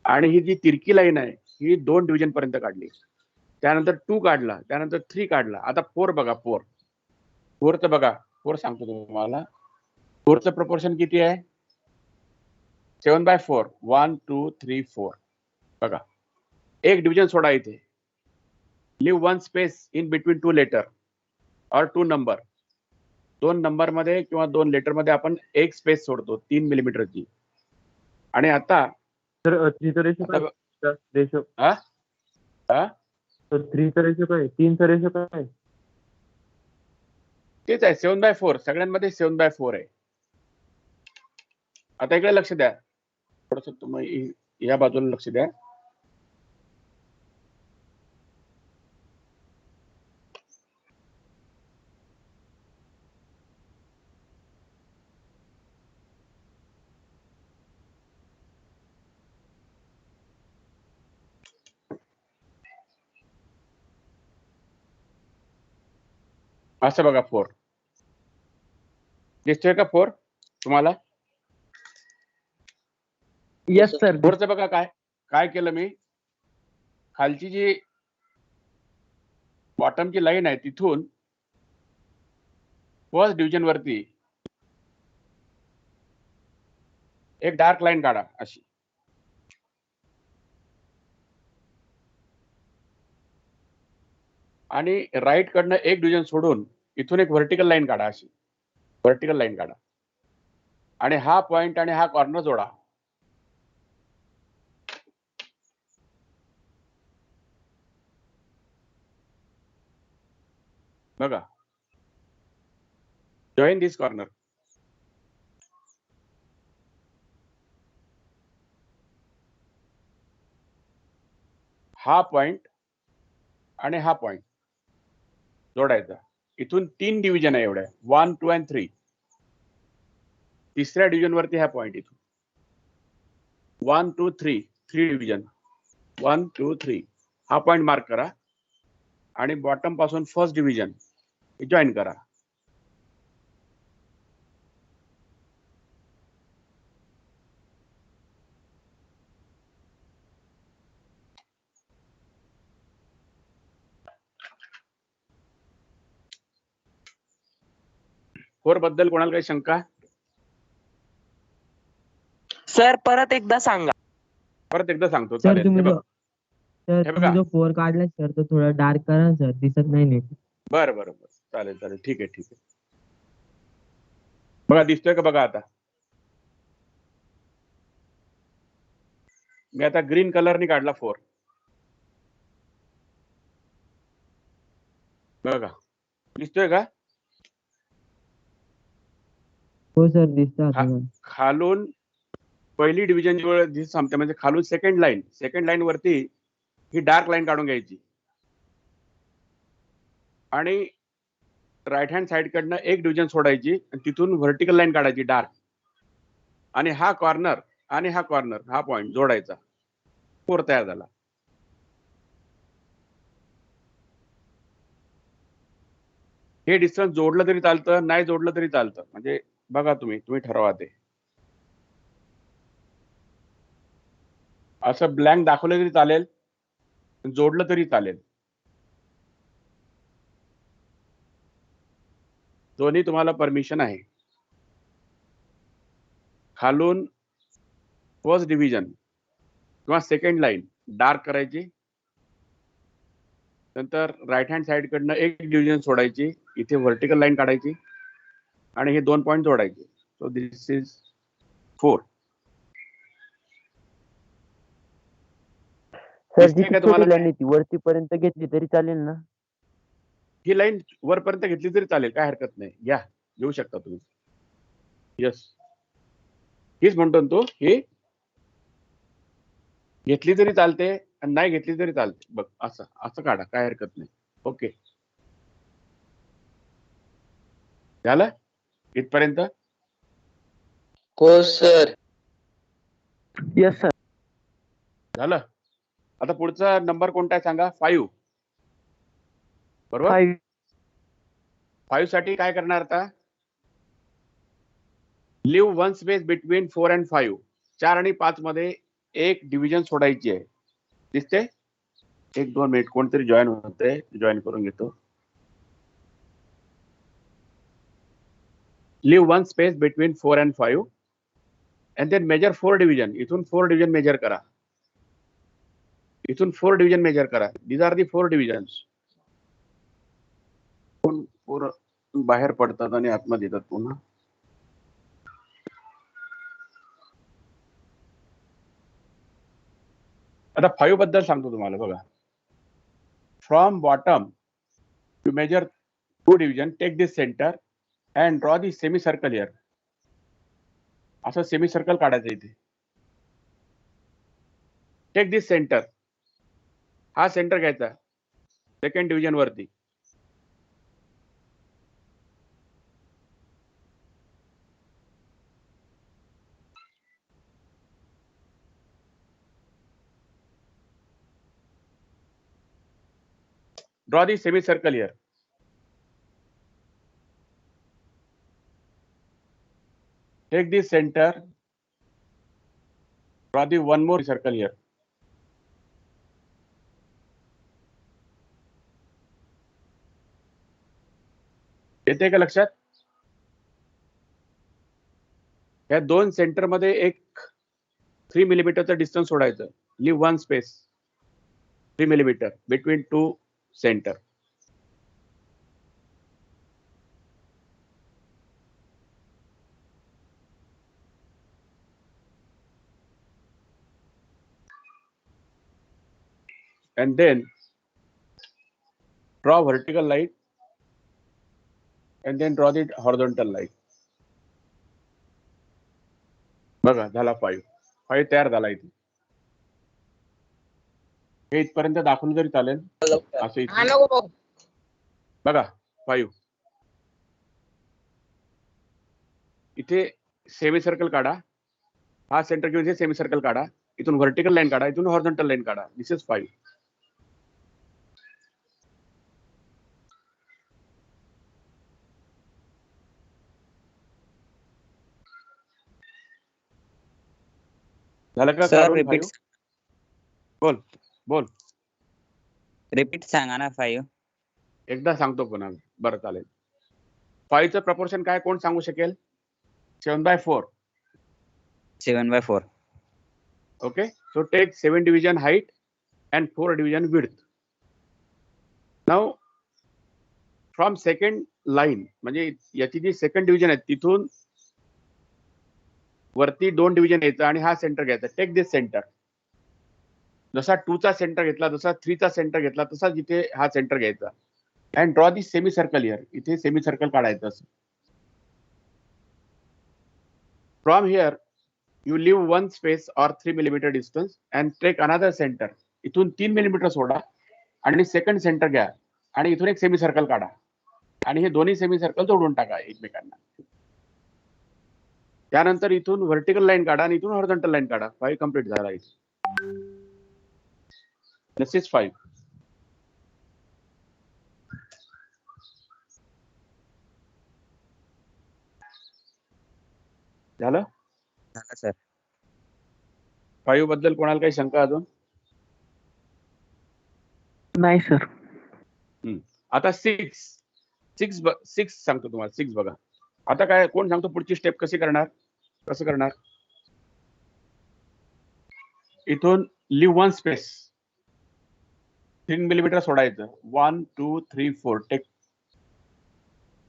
आणि ही जी तिरकी लाईन आहे ही 2 डिव्हिजन पर्यंत काढली. त्यानंतर 2 काढला, त्यानंतर 3 काढला. आता 4 बघा. 4चं बघा. 4 सांगतो तुम्हाला. 4चं प्रपोर्शन किती आहे? 7/4. 1 2 3 4. बघा, एक डिव्हिजन सोडा इथे. Leave 1 space in between 2 letter or 2 number. 2 number मध्ये किंवा 2 लेटर मध्ये आपण एक स्पेस सोडतो 3 मिलीमीटरची. आणि आता सर 3चा रेशो काय? रेशो हा हा तर 3चा रेशो काय? 3चा रेशो काय? तेच आहे 7/4. सगळ्यांमध्ये 7/4 आहे. आता इकडे लक्ष द्या. थोडस तुम्ही या बाजूला लक्ष द्या. असं बघा 4 दिसतोय का 4 तुम्हाला? Yes sir. 4चं बघा काय केलं मी, खालची जी बॉटमची लाईन आहे तिथून फर्स्ट डिव्हिजन वरती एक डार्क लाईन काढा अशी. आणि राईट कडनं एक डिव्हिजन सोडून इथून एक व्हर्टिकल लाईन काढा अशी. व्हर्टिकल लाईन काढा आणि हा पॉइंट आणि हा कॉर्नर जोडा. बघा, जॉईन दिस कॉर्नर. हा पॉइंट आणि हा पॉइंट जोडायचा. इथून 3 डिव्हिजन आहे एवढ्या, 1, 2 आणि 3. तिसऱ्या डिव्हिजन वरती हा पॉइंट इथून 1, 2, 3 डिव्हिजन 1, 2, 3 हा पॉइंट मार्क करा आणि बॉटम पासून फर्स्ट डिव्हिजन जॉईन करा. फोर बद्दल कोणाला काही शंका? सर परत एकदा सांगा. परत एकदा सांगतो. सर चालेल. तुम्ही हे बघ. सर हे तुम्ही बघा. जो 4 काढलाय सर तो थोडा डार्क करा सर, दिसत नाही नीट. बरं. चालेल. ठीक आहे. बघा, दिसतोय का बघा आता? मी आता ग्रीन कलरनी काढला 4. बघा, दिसतोय का? हो सर दिसतं आता. खालून पहिली डिव्हिजन जवळ दिसत संपते, म्हणजे खालून सेकंड लाईन वरती ही डार्क लाईन काढून घ्यायची आणि राईट हँड साइड कडनं एक डिव्हिजन सोडायची आणि तिथून व्हर्टिकल लाईन काढायची डार्क. आणि हा कॉर्नर आणि हा कॉर्नर हा पॉइंट जोडायचा. 4 तयार झाला. हे डिस्टन्स जोडलं तरी चालतं, नाही जोडलं तरी चालतं. म्हणजे बघा, तुम्ही ठरवा ते. असं ब्लँक दाखवलं तरी चालेल, जोडलं तरी चालेल. दोन्ही तुम्हाला परमिशन आहे. खालून फर्स्ट डिव्हिजन किंवा सेकंड लाईन डार्क करायची, नंतर राईट हँड साइड कडनं एक डिव्हिजन सोडायची, इथे व्हर्टिकल लाईन काढायची आणि हे 2 पॉइंट जोडायचे. So this is 4. सर दिसतंय जी का तुम्हाला? छोटी लाईन आहे ती वरती पर्यंत घेतली तरी चालेल ना? ही लाईन वरपर्यंत घेतली तरी चालेल, काय हरकत नाही. घेऊ शकता तुम्ही. यस, हीच म्हणतो ना तू. ही घेतली तरी चालते आणि नाही घेतली तरी चालते. बघ, असं काढा, काय हरकत नाही. ओके, झालं इथपर्यंत? हो सर. Yes sir. झालं. आता पुढचा नंबर कोणता आहे सांगा? 5. बरोबर. 5 साठी काय करणार आता? Leave 1 space between 4 and 5. 4 आणि 5 मध्ये एक डिव्हिजन सोडायची आहे. दिसते? 1-2 मिनिट, कोणतरी जॉईन होते, जॉईन करून घेतो. Leave 1 space between 4 and 5 and then measure 4 division. इथून 4 डिव्हिजन मेजर करा. इथून 4 डिव्हिजन मेजर करा. These are the 4 divisions. बाहेर पडतात आणि आतमध्ये येतात पुन्हा. आता 5 बद्दल सांगतो तुम्हाला. बघा, from bottom to measure 2 division, take this center and draw the semi circle here. असं सेमी सर्कल काढायचं इथे. टेक दिस सेंटर, हा सेंटर घ्यायचा सेकंड डिव्हिजन वरती. Draw the semi circle here. Take this center. Draw the one more circle here. येते का लक्षात? या दोन सेंटर मध्ये एक 3 मिलीमीटरचं डिस्टन्स सोडायचं. Leave one space 3 millimeter between two center. And then draw vertical line and then draw the horizontal line. बघा झाला 5 तयार झाला इथे. हे इथपर्यंत दाखवलं तरी चालेल असं इथे. बघा 5 इथे सेमी सर्कल काढा. हा सेंटर घेऊन इथे सेमी सर्कल काढा. इथून व्हर्टिकल लाईन काढा. इथून हॉरिझॉन्टल लाईन काढा. दिस इज 5. झालं का? सर काढून रिपीट 5? बोल रिपीट सांगा ना 5. एकदा सांगतो पुन्हा. बरं चालेल. 5 चं प्रपोर्शन काय कोण सांगू शकेल? 7/4. 7/4. Okay, so take 7 division height and 4 division width. Now from second line म्हणजे याची जी सेकंड डिव्हिजन आहे तिथून वरती 2 डिव्हिजन यायचं आणि हा सेंटर घ्यायचा. Take this centre. जसा 2 चा सेंटर घेतला, जसा 3 चा सेंटर घेतला, तसाच इथे हा सेंटर घ्यायचा. And draw the semi circle here. इथे सेमी सर्कल काढायचं असं. From here you leave one space or 3 millimeter distance and take another center. इथून 3 मिलीमीटर सोडा आणि सेकंड सेंटर घ्या आणि इथून एक सेमी सर्कल काढा आणि हे दोन्ही सेमी सर्कल जोडून टाका एकमेकांना. त्यानंतर इथून व्हर्टिकल लाईन काढा आणि इथून हॉरिझॉन्टल लाईन काढा. 5 कंप्लीट झाला इथे. दिस इज 5. झालं? झालं सर. 5 बद्दल कोणाला काही शंका अजून? नाही सर. आता 6 सांगतो तुम्हाला. 6 बघा. आता काय कोण सांगतो पुढची स्टेप कशी करणार? कसं करणार? इथून लिव्ह वन स्पेस 3 मिलीमीटर सोडायचं. 1 2 3 4 take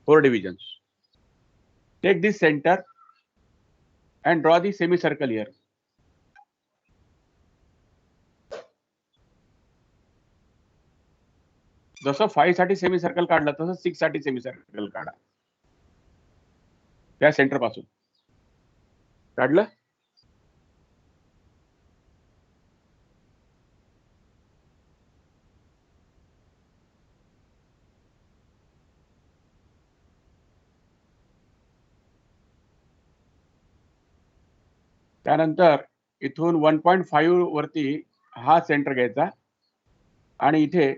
4 divisions. Take this center and draw the semi circle here. जसं 5 साठी सेमी सर्कल काढलं तसं 6 साठी सेमी सर्कल काढा. त्या सेंटर पासून काढलं. त्यानंतर इथून 1.5 वरती हा सेंटर घ्यायचा आणि इथे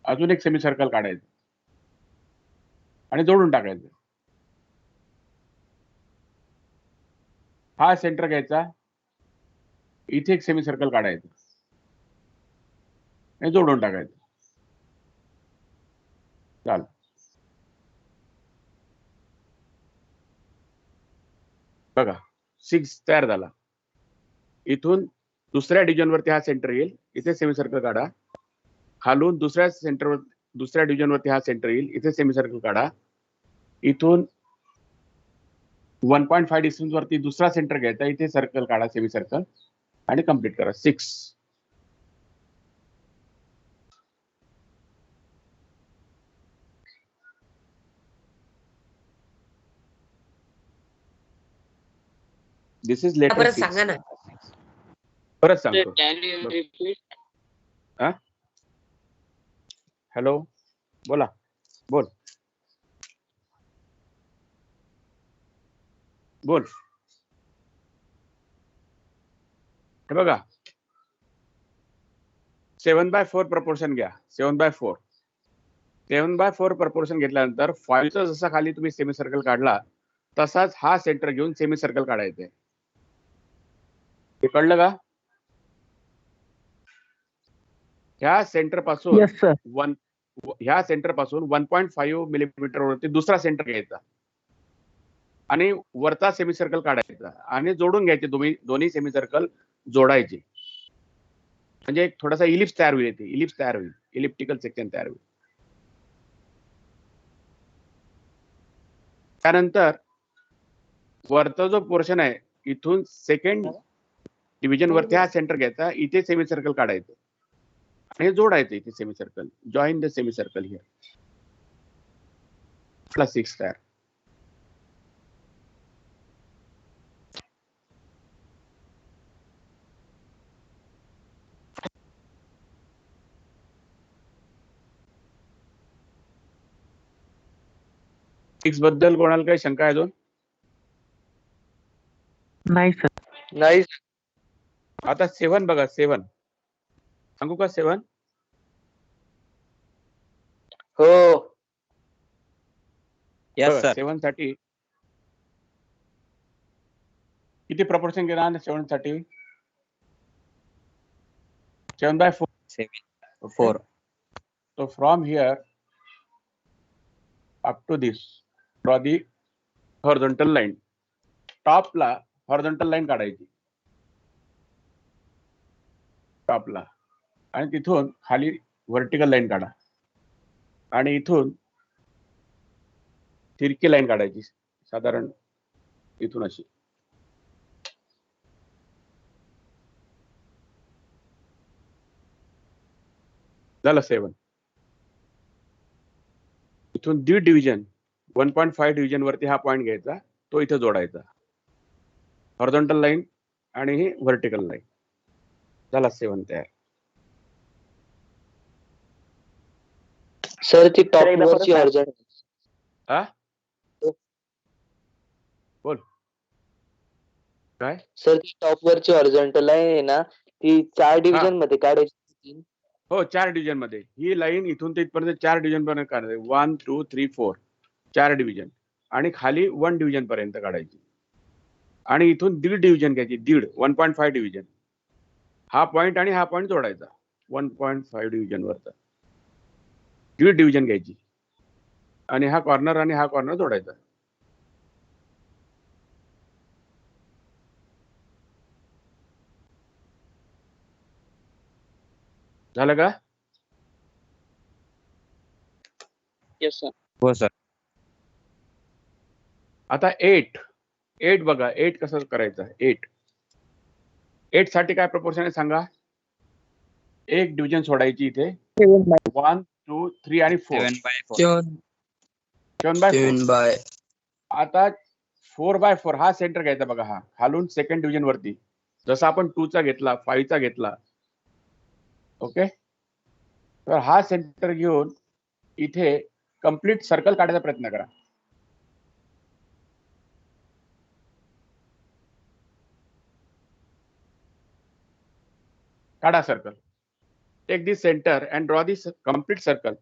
अजून एक सेमी सर्कल काढायचं आणि जोडून टाकायचं. हा सेंटर घ्यायचा. इथे एक सेमी सर्कल काढायचं आणि जोडून टाकायचं. चाल. बघा 6 तयार झाला. इथून दुसऱ्या डिव्हिजन वरती हा सेंटर येईल. इथे सेमी सर्कल काढा. खालून दुसऱ्या डिव्हिजन वरती हा सेंटर येईल. इथे सेमी सर्कल काढा. इथून 1.5 डिस्टन्स वरती दुसरा सेंटर घ्यायचा. इथे सर्कल काढा सेमी सर्कल आणि कंप्लीट करा. 6. दिस इज लेटर परत 6. सांगा ना. परत सांगतो. हॅलो बोला. बोल. हे बघा 7/4 प्रपोर्शन घ्या. 7/4 प्रपोर्शन घेतल्यानंतर 5 चा जसा खाली तुम्ही सेमी सर्कल काढला तसाच हा सेंटर घेऊन सेमी सर्कल काढायचं आहे. हे कळलं का? ह्या सेंटर पासून येस सर. ह्या सेंटर पासून 1.5 मिलीमीटर वरती दुसरा सेंटर घ्यायचा आणि वरचा सेमी सर्कल काढायचा आणि जोडून घ्यायचे. दोन्ही सेमी सर्कल जोडायचे, म्हणजे एक थोडासा इलिप्स तयार होईल. इलिप्स तयार होईल, इलिप्टिकल सेक्शन तयार होईल. त्यानंतर वरचा जो पोर्शन आहे इथून सेकंड डिव्हिजन वरती हा सेंटर घ्यायचा, इथे सेमी सर्कल काढायचं आणि हे जोडायचं इथे semi circle. Join the semi circle here. Plus 6 तयार. सिक्स बद्दल कोणाला काही शंका आहे अजून? नाही सर. नाही. आता 7 बघा. 7 सांगू का? 7 हो. Yes sir. 7 साठी किती प्रपोर्शन घेणार? 7 साठी 7/4. 4. So from here up to this, draw the horizontal line. Top ला horizontal line काढायची टॉपला, आणि तिथून खाली व्हर्टिकल लाईन काढा आणि इथून तिरकी लाईन काढायची साधारण इथून अशी. झालं 7. इथून दीड डिव्हिजन 1.5 डिव्हिजन वरती हा पॉइंट घ्यायचा, तो इथे जोडायचा. हॉरिझॉन्टल लाईन आणि ही व्हर्टिकल लाईन. झाला 7 तयार. सर ती टॉप वरची हा बोल काय? सर ती टॉप वरची हॉरिझॉन्टल लाईन आहे ना, ती 4 डिव्हिजन मध्ये काढायची. हो, 4 डिव्हिजन मध्ये. ही लाईन इथून ते इथपर्यंत 4 डिव्हिजन पर्यंत काढायची. 1 2 3 4 4 डिव्हिजन, आणि खाली 1 डिव्हिजन पर्यंत काढायची, आणि इथून दीड डिव्हिजन घ्यायची. 1.5 डिव्हिजन. हा पॉइंट आणि हा पॉइंट जोडायचा 1.5 डिव्हिजन वरचा. दीड डिव्हिजन घ्यायची आणि हा कॉर्नर आणि हा कॉर्नर जोडायचा. झालं का? Yes sir. हो सर. आता 8 बघा. 8 कसं करायचं? 8 साठी काय प्रपोर्शन आहे सांगा? एक डिव्हिजन सोडायची इथे. 1 2 3 आणि 4. 7/4. 7/4. आता 4/4 हा सेंटर घ्यायचा बघा. हा खालून सेकंड डिव्हिजन वरती, जसा आपण 2 चा घेतला, 5 चा घेतला. ओके, तर हा सेंटर घेऊन इथे कंप्लीट सर्कल काढायचा प्रयत्न करा. काढा circle. Take this center and draw this complete circle.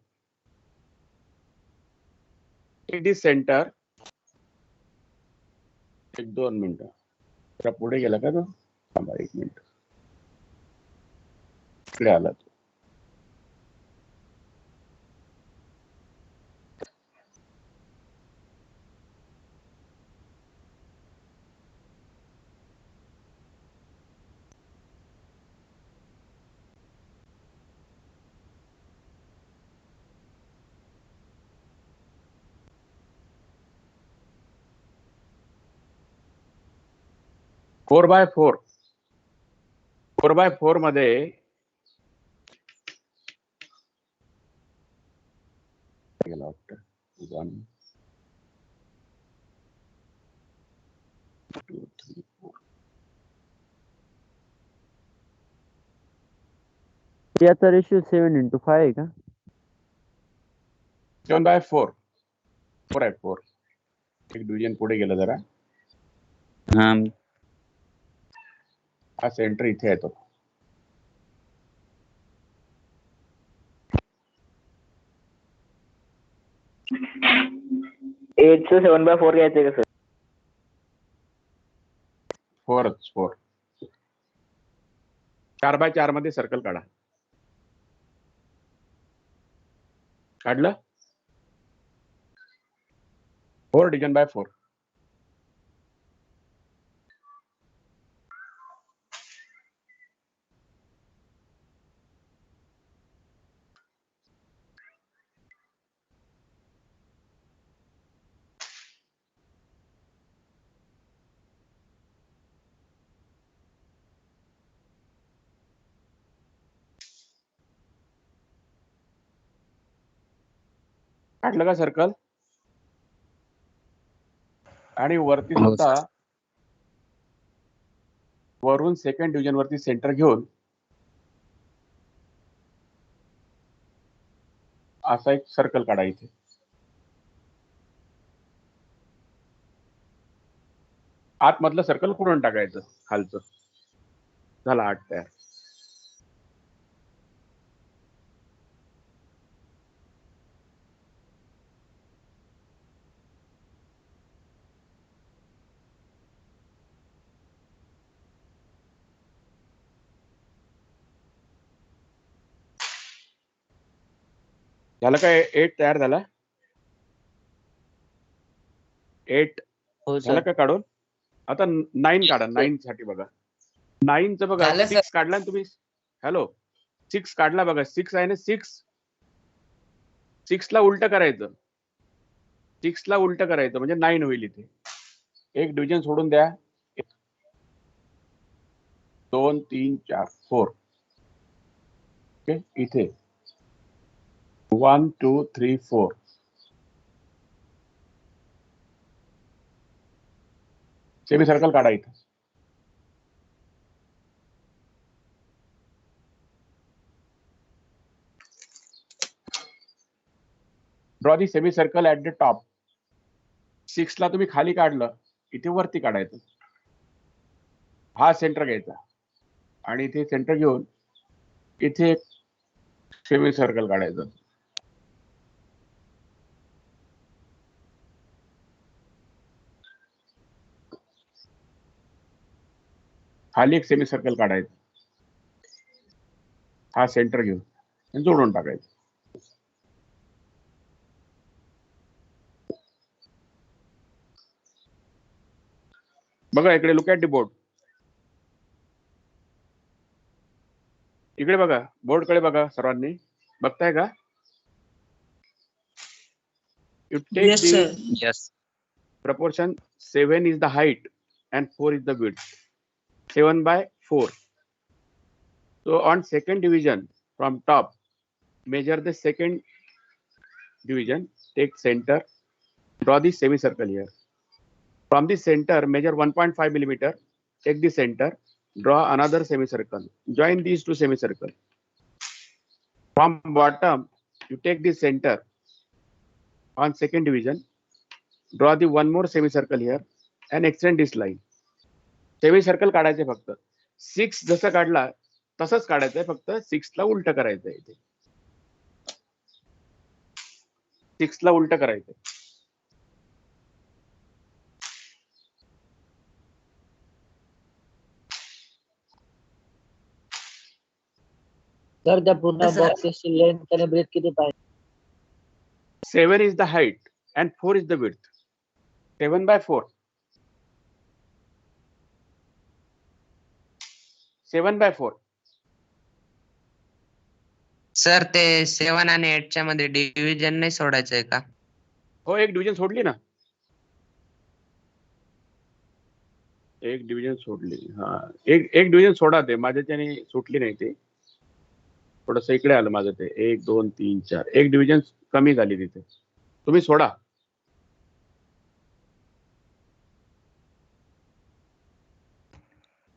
Take this center. एक 2 मिनिटं. जरा पुढे गेला का तो? थांबा 1 मिनिट. इकडे आला तो. फोर बाय फोर मध्ये गेला वाटतं. 1 2 3 4. याचा रेशिओ 7:5 आहे का? 7/4. 4 आहे. 4. एक डिव्हिजन पुढे गेलं जरा. हा. हा सेंटर इथे येतो. चं 7/4 घ्यायचंय का सर? 4 4x4 मध्ये सर्कल काढा. काढलं? 4 डिव्हिजन बाय 4. काढलं का सर्कल? आणि वरती हो सुद्धा वरून सेकंड डिव्हिजन वरती सेंटर घेऊन असा एक सर्कल काढा इथे. आतमधलं सर्कल कुठून टाकायचं? खालचं. झाला 8 तयार. झालं काय? 8 तयार झाला. 8 हो झालं सर. का काढून? आता 9 काढा. 9 साठी बघा. 9चं बघा. झालं, 6 काढला ना तुम्ही? हॅलो, 6 काढला बघा. 6 आहे ना 6 ला उलट करायचं. 6 ला उलट करायचं म्हणजे 9 होईल इथे. एक डिव्हिजन सोडून द्या. 2 3 4 4. ओके, इथे 1 2 3 4. सेमी सर्कल काढा इथे. Draw the semi circle at the top. 6 ला तुम्ही खाली काढलं, इथे वरती काढायचं. हा सेंटर घ्यायचा आणि इथे सेंटर घेऊन इथे एक सेमी सर्कल काढायचं. खाली एक सेमी सर्कल काढायचं. हा सेंटर घेऊन आणि जोडून टाकायचं. बघा इकडे, लुक ॲट द बोर्ड. इकडे बघा, बोर्ड कडे बघा सर्वांनी. बघताय का? You take Yes, the sir. Yes. proportion 7 is the height and 4 is the width. 7 by 4. So on second division from top, measure the second division, take center, draw the semicircle here. From the center, measure 1.5 millimeter, take the center, draw another semicircle. Join these two semicircles. From bottom, you take the center on second division, draw the one more semicircle here and extend this line. Semicircle काढायचे फक्त. 6 जसं काढला तसंच काढायचंय, फक्त 6 ला उलट करायचंय. इथे 6 ला उलट करायचंय. सर त्या पूर्ण सर. बॉक्सची लेंथ आणि ब्रेथ किती पाहिजे? 7 is the height and 4 is the width. 7 by 4. 7 by 4. Sir ते 7 आणि 8 च्या मध्ये डिव्हिजन नाही सोडायचंय का? हो, एक डिव्हिजन सोडली ना. एक डिव्हिजन सोडली. हा, एक डिव्हिजन सोडा. ते माझ्याच्याने सुटली नाही. ते थोडस इकडे आलं माझं. ते 1 2 3 4 एक डिव्हिजन कमी झाली तिथे. तुम्ही सोडा.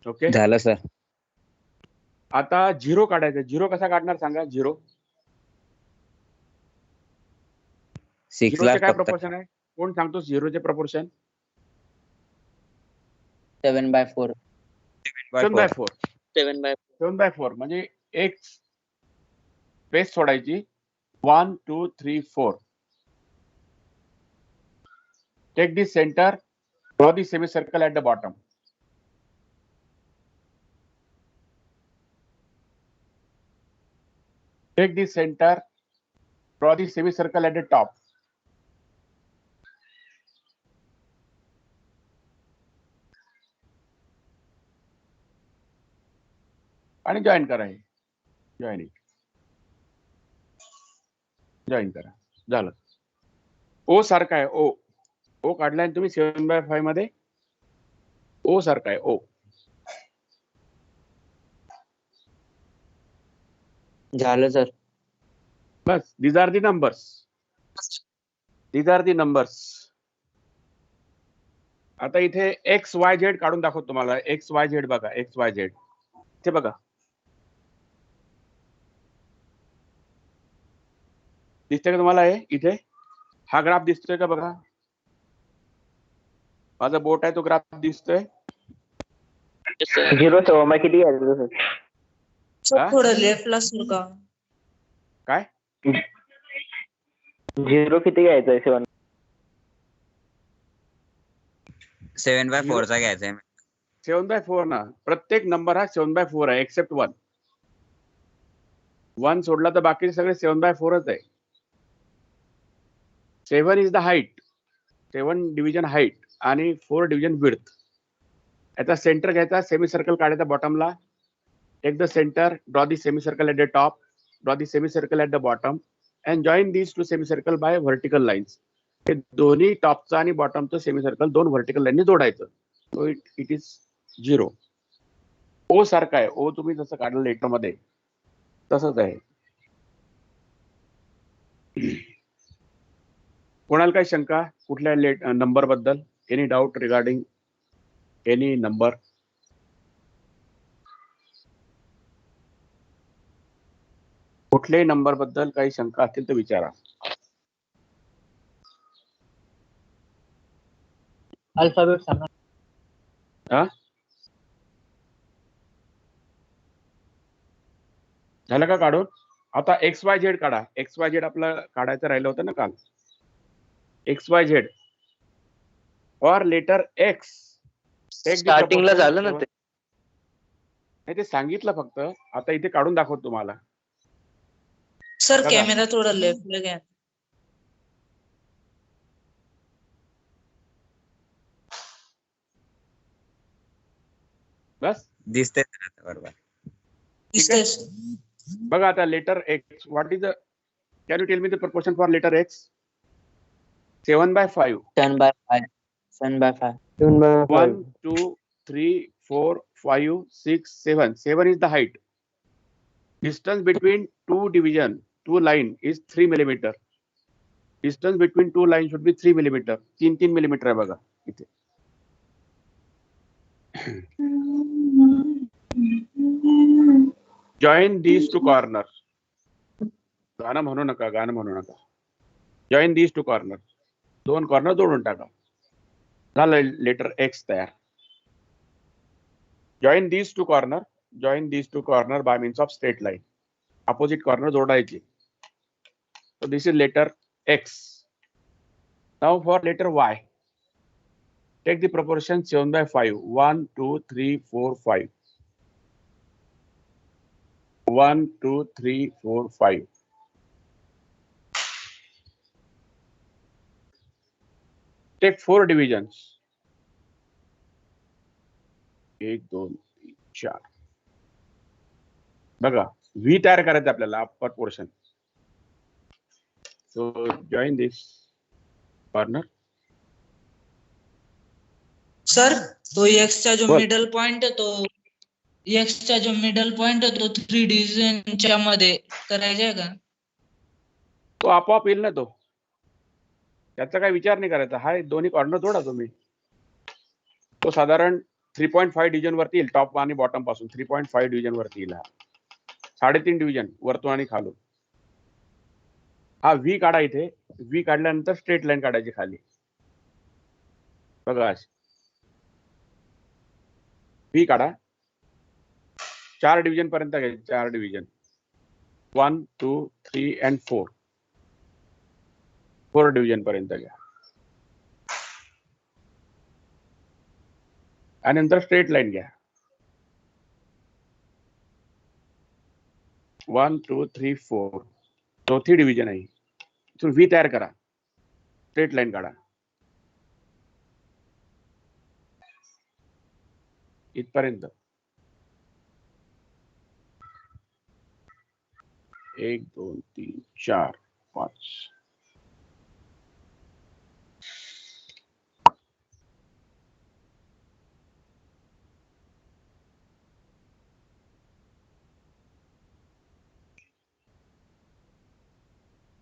ओके, झालं सर. आता 0 काढायचं. 0 कसा काढणार सांगा? 0 6 ला चे काय फक्त प्रपोर्शन आहे? कोण सांगतो 0 चे proportion? 7 by 4. 7 by 4. 7 by 7 by 4 म्हणजे एक स्पेस सोडायची. 1 2 3 4. Take the center, draw the semi circle at the bottom. Take the center, draw the semicircle at the top. आणि जॉईन करा. हे जॉईन करा. झालं. ओ सारखा आहे. ओ काढलाय तुम्ही 7/5 मध्ये. ओ सारखा आहे. ओ झालं sir. Bus. these are the numbers. आता इथे XYZ काढून दाखवतो तुम्हाला. XYZ बघा. XYZ इथे बघा. दिसतंय का तुम्हाला? हे इथे हा ग्राफ दिसतोय का बघा. माझा बोट आहे तो ग्राफ दिसतोय. 0 किती घ्यायचं हा? थोडं लेफ्टला सरका. काय 0 किती घ्यायचं 7/4 चा घ्यायचा आहे. 7/4 ना. प्रत्येक नंबर हा 7/4 आहे एक्सेप्ट 1. 1 सोडला तर बाकी सगळे 7/4च आहे. 7 is the height. 7 division height आणि 4 डिव्हिजन विड्थ. याचा सेंटर घ्यायचा. सेमी सर्कल काढायचा बॉटमला. Take the centre, draw the semi circle at the top, draw the semi circle at the bottom and join these two semi circle by vertical lines. हे दोन्ही टॉपचा आणि बॉटमचं semi circle 2 vertical लाईनने जोडायचं. So it is 0. O सारखा आहे. ओ तुम्ही जसं काढलं लेटर मध्ये तसंच आहे. कोणाला काही शंका कुठल्या नंबर बद्दल? Any doubt regarding any number? कुठल्याही नंबर बद्दल काही शंका असतील तर विचारा. अल्फाबेट सांगा. हा झालं का काढून? आता XYZ काढा. XYZ आपलं काढायचं राहिलं होतं ना काल. XYZ और लेटर X. स्टार्टिंगला झालं ना ते. नाही ते सांगितलं फक्त. आता इथे काढून दाखवतो तुम्हाला. सर बघा. कॅमेरा थोडा लेफ्टला घ्या. बस दिसतंय सर आता बरोबर. दिसतंय. बघा आता letter X. What is the can you tell me the proportion for letter X? 7/5. 10/5. 1, 2, 3, 4, 5, 6, 7. 7 is the height. Distance between two line is 3 millimeter. Distance between two lines should be 3 millimeter. 3 millimeter आहे बघा इथे. Join these two corner. गाणं म्हणू नका. Join these two corner. 2 corner जोडून टाका. झालं letter X तयार. Join these two corner by means of straight line. Opposite corner जोडायची. So this is letter X. Now for letter Y. Take the proportion 7/5. 1, 2, 3, 4, 5. 1, 2, 3, 4, 5. Take 4 divisions. 1, 2, 3, 4. बघा V तयार करायचं आपल्याला upper portion. So join दिस corner. Sir तो एक्सचा जो बोल. Middle point आहे तो 3 डिव्हिजनच्या मध्ये करायचा आहे का? तो आपोआप येईल ना तो. त्याचा काही विचार नाही करायचा. हा दोन्ही कॉर्नर जोडा तुम्ही. तो साधारण 3.5 डिव्हिजन वरती येईल. टॉप आणि बॉटम पासून 3.5 डिव्हिजन वरती येईल. 3.5 डिव्हिजन वरतून आणि खालून. हा व्ही काढा. इथे व्ही काढल्यानंतर स्ट्रेट लाईन काढायची खाली. बघा व्ही काढा. 4 डिव्हिजन पर्यंत घ्यायचे. 4 डिव्हिजन. 1, 2, 3 and 4. 4 डिव्हिजन पर्यंत घ्या. आणि नंतर स्ट्रेट लाईन घ्या. 1 2 3 4 चौथी डिव्हिजन आहे. इथून व्ही तयार करा, स्ट्रेट लाईन काढा इथपर्यंत. 1 2 3 4 5.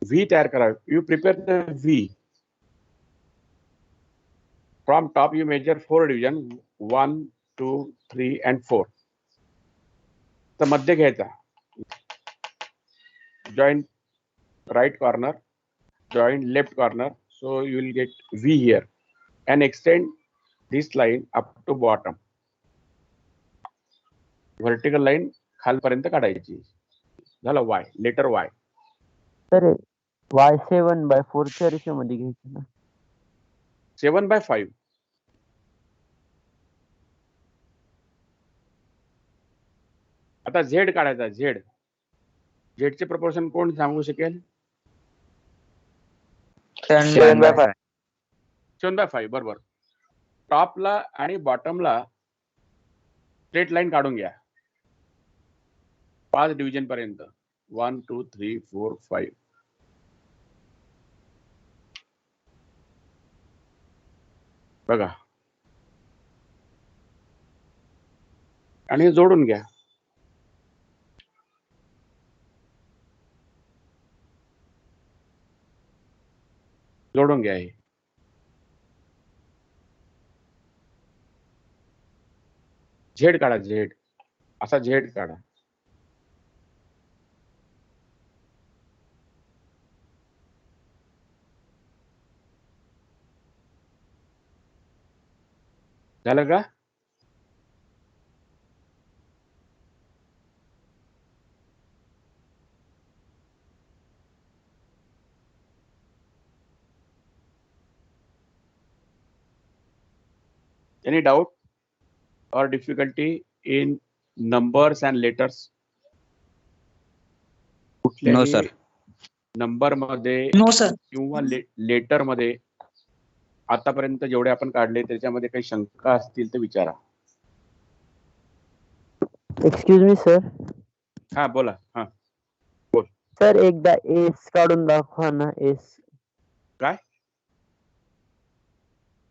व्ही तयार करा. You prepare the V. From top you measure 4 division 1 2 3 and 4. तर मध्य घ्यायचा. Join right corner, join left corner, so you will get V here and extend this line up to bottom. Vertical line खालपर्यंत काढायची. झालं Y, letter Y. Sir y7/4 च्या रेषेमध्ये घ्यायचं ना. 7/5. आता Z काढायचा. Z चे प्रपोर्शन कोण सांगू शकेल? 7/5. 7/5 बरोबर. टॉपला आणि बॉटमला स्ट्रेट लाईन काढून घ्या 5 डिव्हिजन पर्यंत. 1 2 3 4 5. बघा आणि जोडून घ्या. जोडून घ्या. हे झेड काढा. झेड असा झेड काढा. झालं का? Any doubt or difficulty in numbers and letters? No, sir. Number मध्ये नो सर. किंवा लेटर मध्ये आतापर्यंत जेवढे आपण काढले त्याच्यामध्ये काही शंका असतील तर विचारा. Excuse me sir. हा बोला. हा सर एकदा एस काढून दाखवा ना. एस काय?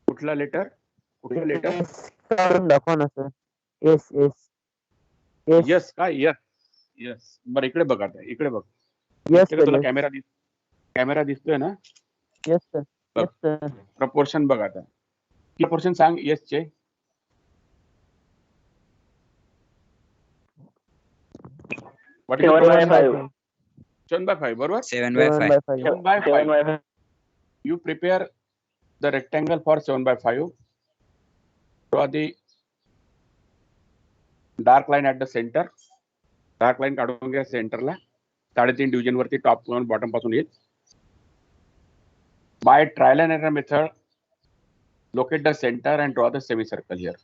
कुठला लेटर? कुठलं लेटर? एस काढून दाखवा ना sir. S S S yes काय? Yes yes. बरं इकडे बघ. आता इकडे बघ. यस तुला सर. कॅमेरा दिसतोय ना? Yes sir. बघ. Yes sir. प्रपोर्शन बघ. आता प्रपोर्शन सांग यस चे. What is the 7/5. 7/5 बरोबर. 7/5. 7/5. You prepare the rectangle for 7/5. Draw the dark line at the center. Dark line काढून घ्या सेंटरला. 3.5 डिव्हिजन वरती टॉप पासून बॉटम पासून येईल. By trial and error method, locate the center and draw the semicircle here.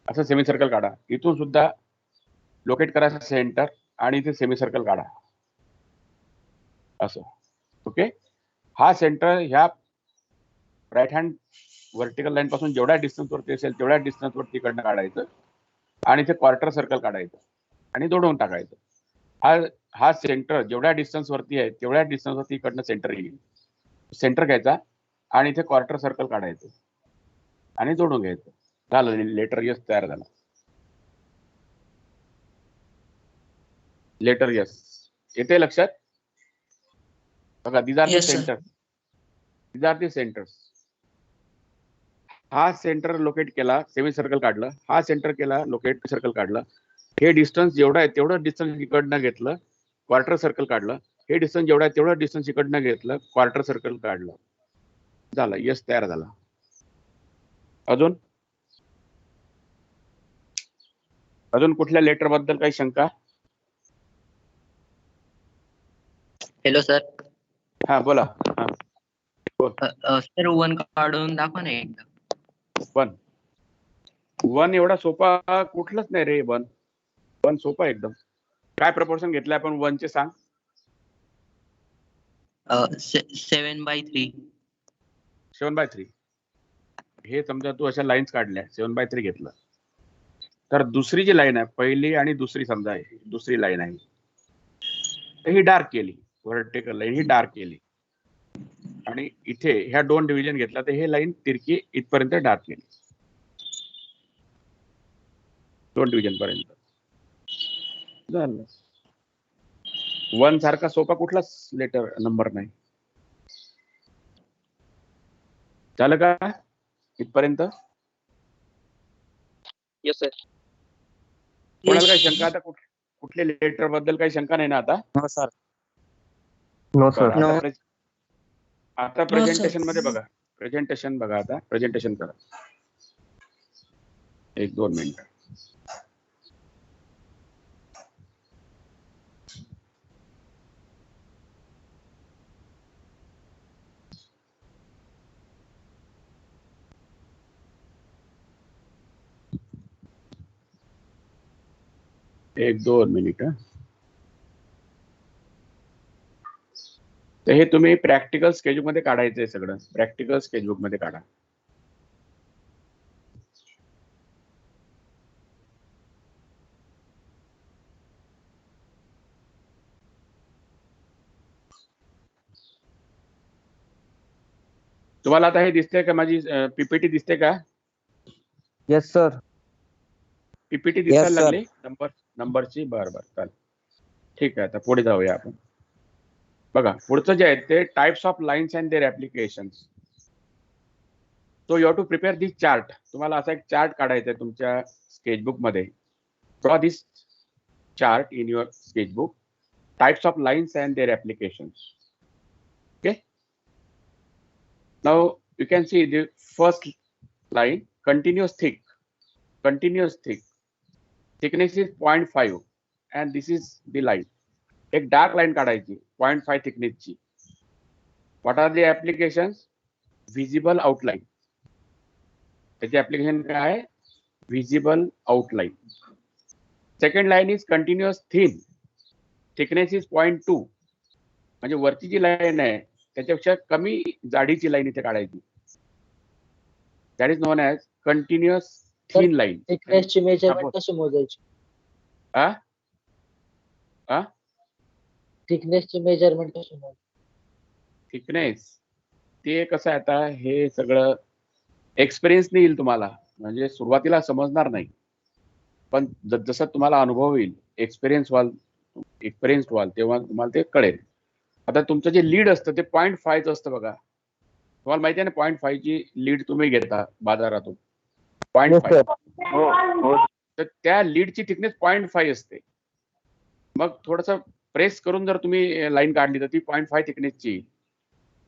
असं semicircle काढा. इथून सुद्धा लोकेट करा सेंटर आणि इथे सेमीसर्कल काढा असं. ओके. हा सेंटर ह्या राईट हँड व्हर्टिकल लाईन पासून जेवढ्या डिस्टन्स वरती असेल तेवढ्या डिस्टन्स वरती इकडनं काढायचं आणि इथे क्वार्टर सर्कल काढायचं आणि जोडून टाकायचं. हा सेंटर जेवढ्या डिस्टन्स वरती आहे तेवढ्या डिस्टन्स वरती इकडनं सेंटर येईल. सेंटर घ्यायचा आणि इथे क्वार्टर सर्कल काढायचं आणि जोडून घ्यायचं. झालं. लेटर यस तयार झाला. लेटर यस येते लक्षात? बघा. these are the Yes, sir. centers. These are the centers. हा सेंटर लोकेट केला, सेमी सर्कल काढलं. हा सेंटर केला, लोकेट सर्कल काढलं. हे डिस्टन्स जेवढं आहे तेवढं डिस्टन्स इकडनं घेतलं, क्वार्टर सर्कल काढलं. हे डिस्टन्स जेवढं आहे तेवढं डिस्टन्स इकडनं घेतलं, क्वार्टर सर्कल काढलं. झालं. यस तयार झाला. अजून कुठल्या लेटर बद्दल काही शंका? Hello sir. हा बोला. हा सर 1 काढून दाखवा ना एकदा. 1 एवढा सोपा कुठलंच नाही रे. 1 वन सोपं आहे एकदम. काय प्रपोर्शन घेतलंय आपण वनचे सांग. 7/3. 7/3. हे समजा तू अशा लाईन्स काढल्या 7/3 घेतलं, तर दुसरी जी लाईन आहे, पहिली आणि दुसरी समजा आहे, दुसरी लाईन आहे, तर ही डार्क केली, व्हर्टिकल लाईन ही डार्क केली, आणि इथे ह्या 2 डिव्हिजन घेतला तर हे लाईन तिरकी इथपर्यंत डार्क केली, 2 डिव्हिजन पर्यंत झालं. वन सारखा सोपा कुठलाच लेटर नंबर नाही. झालं का इथपर्यंत? Yes sir. कोणाला काही शंका आता कुठल्या लेटर बद्दल काही शंका नाही ना आता? हो सर. नो बरं, सर. आता प्रेझेंटेशन मध्ये बघा. प्रेझेंटेशन बघा, आता प्रेझेंटेशन करा. 1-2 मिनिट. एक 2 मिनिट. तर हे तुम्ही प्रॅक्टिकल स्केचबुक मध्ये काढायचंय सगळं. प्रॅक्टिकल स्केचबुक मध्ये काढा. तुम्हाला आता हे दिसतंय का, माझी पीपीटी दिसते का? Yes sir. पीपीटी दिसायला Yes, sir. लागली नंबरची? बरं चालेल, ठीक आहे. आता पुढे जाऊया आपण. बघा, पुढचं जे आहे ते types of lines and their applications. So you have to prepare this chart. तुम्हाला असा एक चार्ट काढायचा आहे तुमच्या स्केचबुक मध्ये. Draw this chart in your sketchbook. Types of lines and their applications. Okay. Now you can see the first line, continuous thick. Thickness is 0.5 and this is the line. एक dark line काढायची 0.5 thickness ची. What are the applications? Visible outline. त्याची application काय आहे? Visible outline. Second line is continuous thin. Thickness is 0.2. म्हणजे वरची जी line आहे त्याच्यापेक्षा कमी जाडीची लाईन इथे काढायची. That is known as continuous thin line. थिकनेसची मेजरमेंट कशी मोजायची? थिकनेसची मेजरमेंट कशी मोजायची? थिकनेस ते कसं आहे, आता हे सगळं एक्सपिरियन्स येईल तुम्हाला, म्हणजे सुरुवातीला समजणार नाही, पण जसं तुम्हाला अनुभव येईल, एक्सपिरियन्स व्हाल तेव्हा तुम्हाला ते कळेल. आता तुमचं जे लीड असतं ते 0.5 असतं बघा. तुम्हाला माहिती आहे ना 0.5 ची लीड तुम्ही घेता बाजारातून 0.5. तर त्या लीडची थिकनेस 0.5 असते. मग थोडस प्रेस करून जर तुम्ही लाईन काढली तर ती 0.5 थिकनेसची,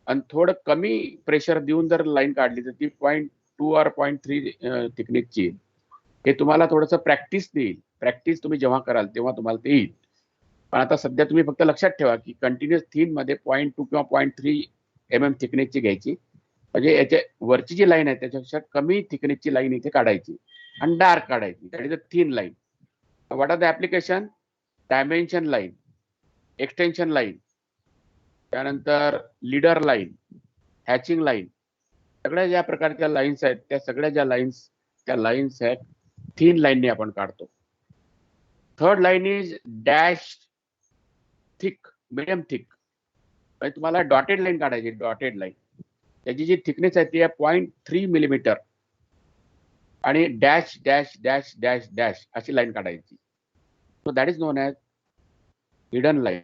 आणि थोडं कमी प्रेशर देऊन जर लाईन काढली तर ती 0.2 or 0.3 थिकनेसची. हे तुम्हाला थोडंसं प्रॅक्टिस देईल. प्रॅक्टिस तुम्ही जेव्हा कराल तेव्हा तुम्हाला ते येईल. पण आता सध्या तुम्ही फक्त लक्षात ठेवा की कंटिन्युअस थिन मध्ये 0.2 किंवा 0.3 mm थिकनेसची घ्यायची, म्हणजे याच्या वरची जी लाईन आहे त्याच्यापेक्षा कमी थिकनेसची लाईन इथे काढायची आणि डार्क काढायची. That is a thin line. What are the application? Dimension line, extension line, त्यानंतर लीडर लाईन, हॅचिंग लाईन, सगळ्या ज्या प्रकारच्या लाईन्स आहेत त्या सगळ्या ज्या लाईन्स आहेत थिन लाईनने आपण काढतो. Third line is dash thick, medium thick. म्हणजे तुम्हाला डॉटेड लाईन काढायची. डॉटेड लाईन त्याची जी थिकनेस आहे ती आहे 0.3 मिलीमीटर आणि dash dash dash dash dash अशी लाईन काढायची. So that is known as hidden line.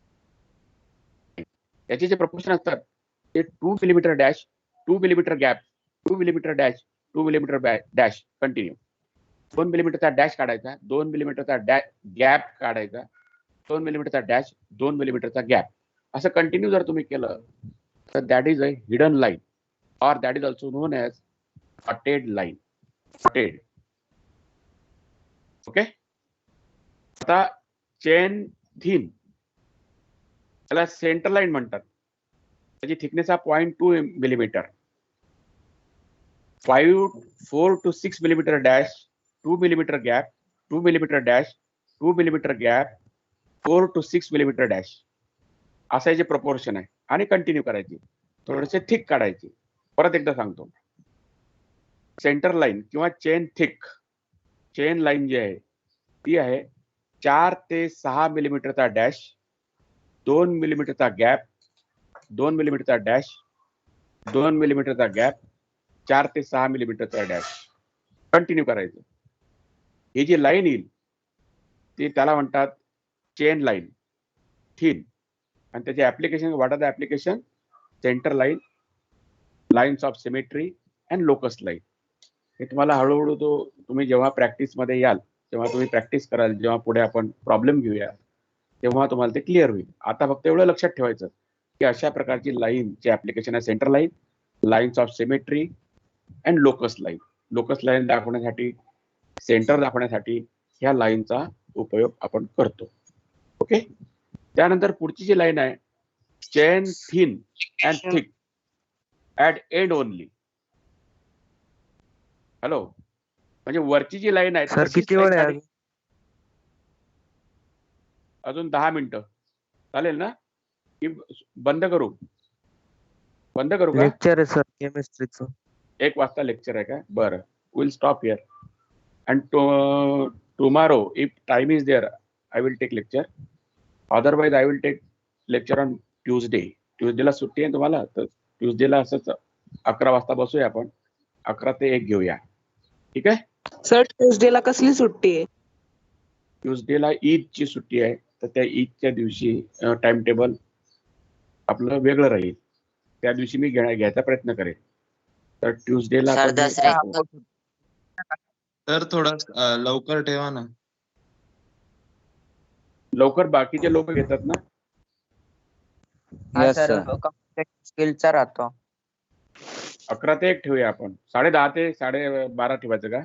त्याचे जे प्रपोर्शन असतात ते 2 millimetre dash, 2 millimetre gap, 2 millimetre dash, 2 millimetre dash continue. 2 मिलीमीटरचा डॅश काढायचा, 2 मिलीमीटरचा गॅप काढायचा, 2 मिलीमीटरचा डॅश, 2 मिलीमीटरचा गॅप, असं कंटिन्यू जर तुम्ही केलं तर that is a hidden line, और that is also known as dotted line. Dotted. Okay. आता चेन थिन, त्याला सेंटर लाईन म्हणतात. त्याची थिकनेस हा 0.2 millimetre. 4 to 6 millimetre dash, 2 millimetre gap, 2 millimetre dash, 2 millimetre gap 4 to 6 millimetre dash असं जे proportion आहे आणि कंटिन्यू करायची. थोडेसे थिक काढायचे. परत एकदा सांगतो, सेंटर लाईन किंवा चेन लाईन जी आहे ती आहे 4 ते 6 मिलीमीटरचा डॅश, 2 मिलीमीटरचा गॅप, 2 मिलीमीटरचा डॅश, 2 मिलीमीटरचा गॅप, 4 ते 6 मिलीमीटरचा डॅश कंटिन्यू करायचं. ही जी लाईन येईल ती त्याला म्हणतात चेन लाईन, थिन. आणि त्याचे application, what are the application? Center line, lines of symmetry and locus line. हे तुम्हाला हळूहळू तुम्ही जेव्हा प्रॅक्टिसमध्ये याल, जेव्हा तुम्ही प्रॅक्टिस कराल, जेव्हा पुढे आपण प्रॉब्लेम घेऊया, तेव्हा तुम्हाला ते क्लिअर होईल. आता फक्त एवढं लक्षात ठेवायचं की अशा प्रकारची लाईनचे ऍप्लिकेशन आहे centre line, lines of symmetry and locus line. Locus line दाखवण्यासाठी, सेंटर दाखवण्यासाठी ह्या लाईनचा उपयोग आपण करतो. ओके. त्यानंतर पुढची जी लाईन आहे, chain thin and thick at end only. Hello, म्हणजे वरची जी लाईन आहे सर किती वेळ आहे? अजून 10 मिनिटं चालेल ना? की बंद करू का? लेक्चर आहे सर केमिस्ट्रीचं. 1 वाजता लेक्चर आहे का? बरं, will stop here. And tomorrow if time is there I will take lecture. Otherwise I will take lecture on Tuesday. ट्यूजडेला सुट्टी आहे तुम्हाला, तर ट्यूजडेला असंच 11 वाजता बसूया आपण. 11 ते 1 घेऊया. ठीक आहे. सर ट्युजडेला कसली सुट्टी आहे? ट्यूजडेला ईदची सुट्टी आहे, तर त्या ईदच्या दिवशी टाइम टेबल आपलं वेगळं राहील. त्या दिवशी मी घ्यायचा प्रयत्न करेन. तर ट्यूजडेला सर थोडं लवकर ठेवा ना. लवकर बाकीचे लोक घेतात ना. Yes, sir. स्किलचा राहतो. 11 ते 1 ठेवूया आपण. 10:30 ते 12:30 ठेवायचं का?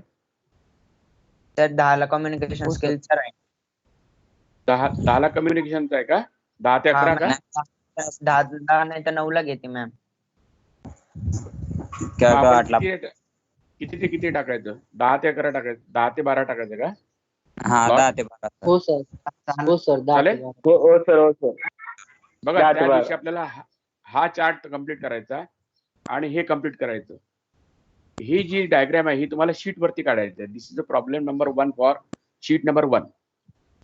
तर 10ला कम्युनिकेशन स्किलचा राहील. 10ला कम्युनिकेशनचा आहे का? 10 ते 11 का? 10 नाही तर 9ला घेते मॅम. आपण किती ते किती टाकायचं? 10 ते 11 टाकायचं, 10 ते 12 टाकायचं का? हा, 10 ते 12. हो सर. चालेल? हो सर. बघा, त्या दिवशी आपल्याला हा चार्ट कम्प्लीट करायचा आणि हे कम्प्लीट करायचं. ही जी डायग्राम आहे ही तुम्हाला शीट वरती काढायची आहे. This is a problem number 1 for sheet number 1.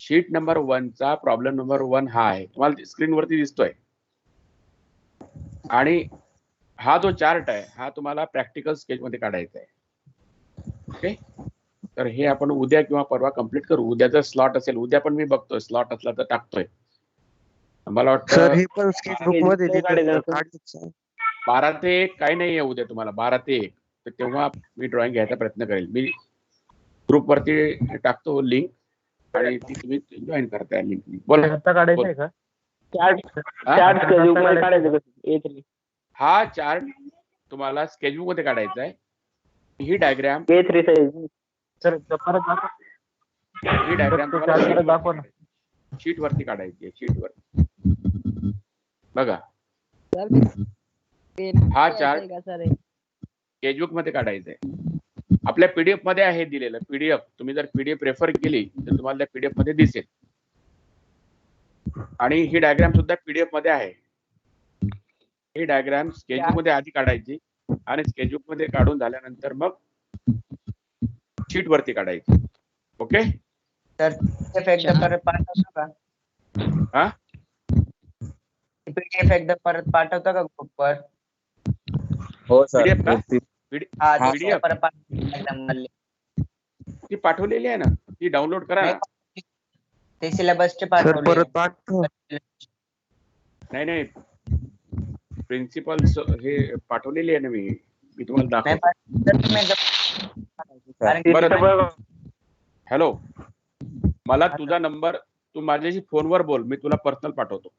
Sheet number 1 चा प्रॉब्लेम नंबर 1 हा आहे, तुम्हाला स्क्रीन वरती दिसतोय. आणि हा जो चार्ट आहे हा तुम्हाला प्रॅक्टिकल स्केच मध्ये काढायचा आहे. ओके. तर हे आपण उद्या किंवा परवा कम्प्लीट करू. उद्या जर स्लॉट असेल, उद्या पण मी बघतोय, स्लॉट असला तर टाकतोय. मला सर हे वाटतं पण स्केचबुक मध्ये दिलं. 12 ते 1 काही नाही आहे उद्या तुम्हाला, 12 ते 1. तर तेव्हा मी ड्रॉइंग घ्यायचा प्रयत्न करेल. मी ग्रुपवरती टाकतो लिंक आणि ती तुम्ही जॉईन करताय लिंक. बोला. काढायचंय का? हा चार्ट तुम्हाला स्केचबुक मध्ये काढायचा आहे. ही डायग्राम ही डायग्राम शीट वरती काढायची आहे. शीट वर बघा, हा चार्ट स्केचबुक मध्ये काढायचा आहे. आपल्या पीडीएफ मध्ये आहे दिलेलं. पीडीएफ तुम्ही जर पीडीएफ रेफर केली तर तुम्हाला त्या पीडीएफ मध्ये दिसेल. आणि ही डायग्राम सुद्धा पीडीएफ मध्ये आहे. ही डायग्राम स्केचबुक मध्ये आधी काढायची आणि स्केचबुक मध्ये काढून झाल्यानंतर मग शीट वरती काढायची. ओके. तर एकदा परत पाठवतो का? हा, पीडीएफ एकदा परत पाठवतो का ग्रुपवर? हो सर. पीडीएफ का? हा, पीडीएफ परत पाठवतो. ती पाठवलेली आहे ना, ती डाउनलोड करा ना. ते सिलेबसचे सर पाठवले. परत पाठव. नाही, प्रिन्सिपल हे पाठवलेली आहे ना मी तुम्हाला दाखवतो. हॅलो, मला तुझा नंबर, तू माझ्याशी फोनवर बोल, मी तुला पर्सनल पाठवतो.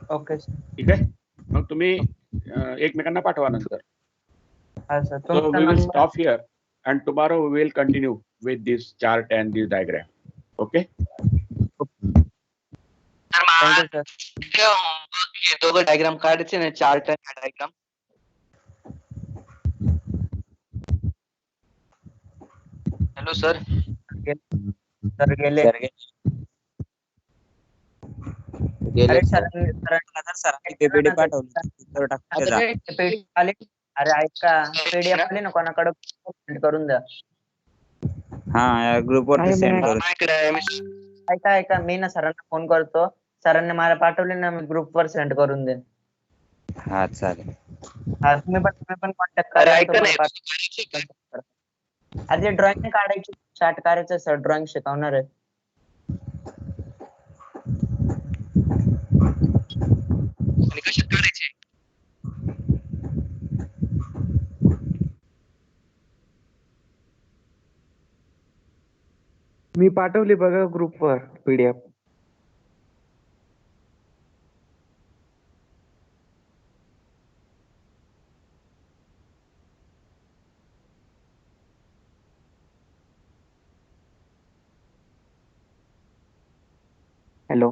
ओके. ठीक आहे. मग तुम्ही एकमेकांना पाठवा नंतर. So we will stop here and tomorrow we will continue with this chart and this diagram. Okay. दोघं डायग्राम काढायचे ना, चार्ट आणि डायग्राम. Hello sir. सर गेले. गेले अरे सरांनी PPT पाठवली आले. अरे ऐका पीडीएफ आले ना कोणाकडे सेंड करून द्या. हा या ग्रुप वरती सेंड करू. ऐका मी ना सरांना फोन करतो. सरांनी मला पाठवले ना मी ग्रुप वर सेंड करून देईन. हा चालेल. हा तुम्ही पण कॉन्टॅक्ट करा. अरे ड्रॉइंग नाही काढायची चार्ट करायचं सर ड्रॉइंग शिकवणार आहे. मी पाठवली बघा ग्रुपवर PDF. हॅलो.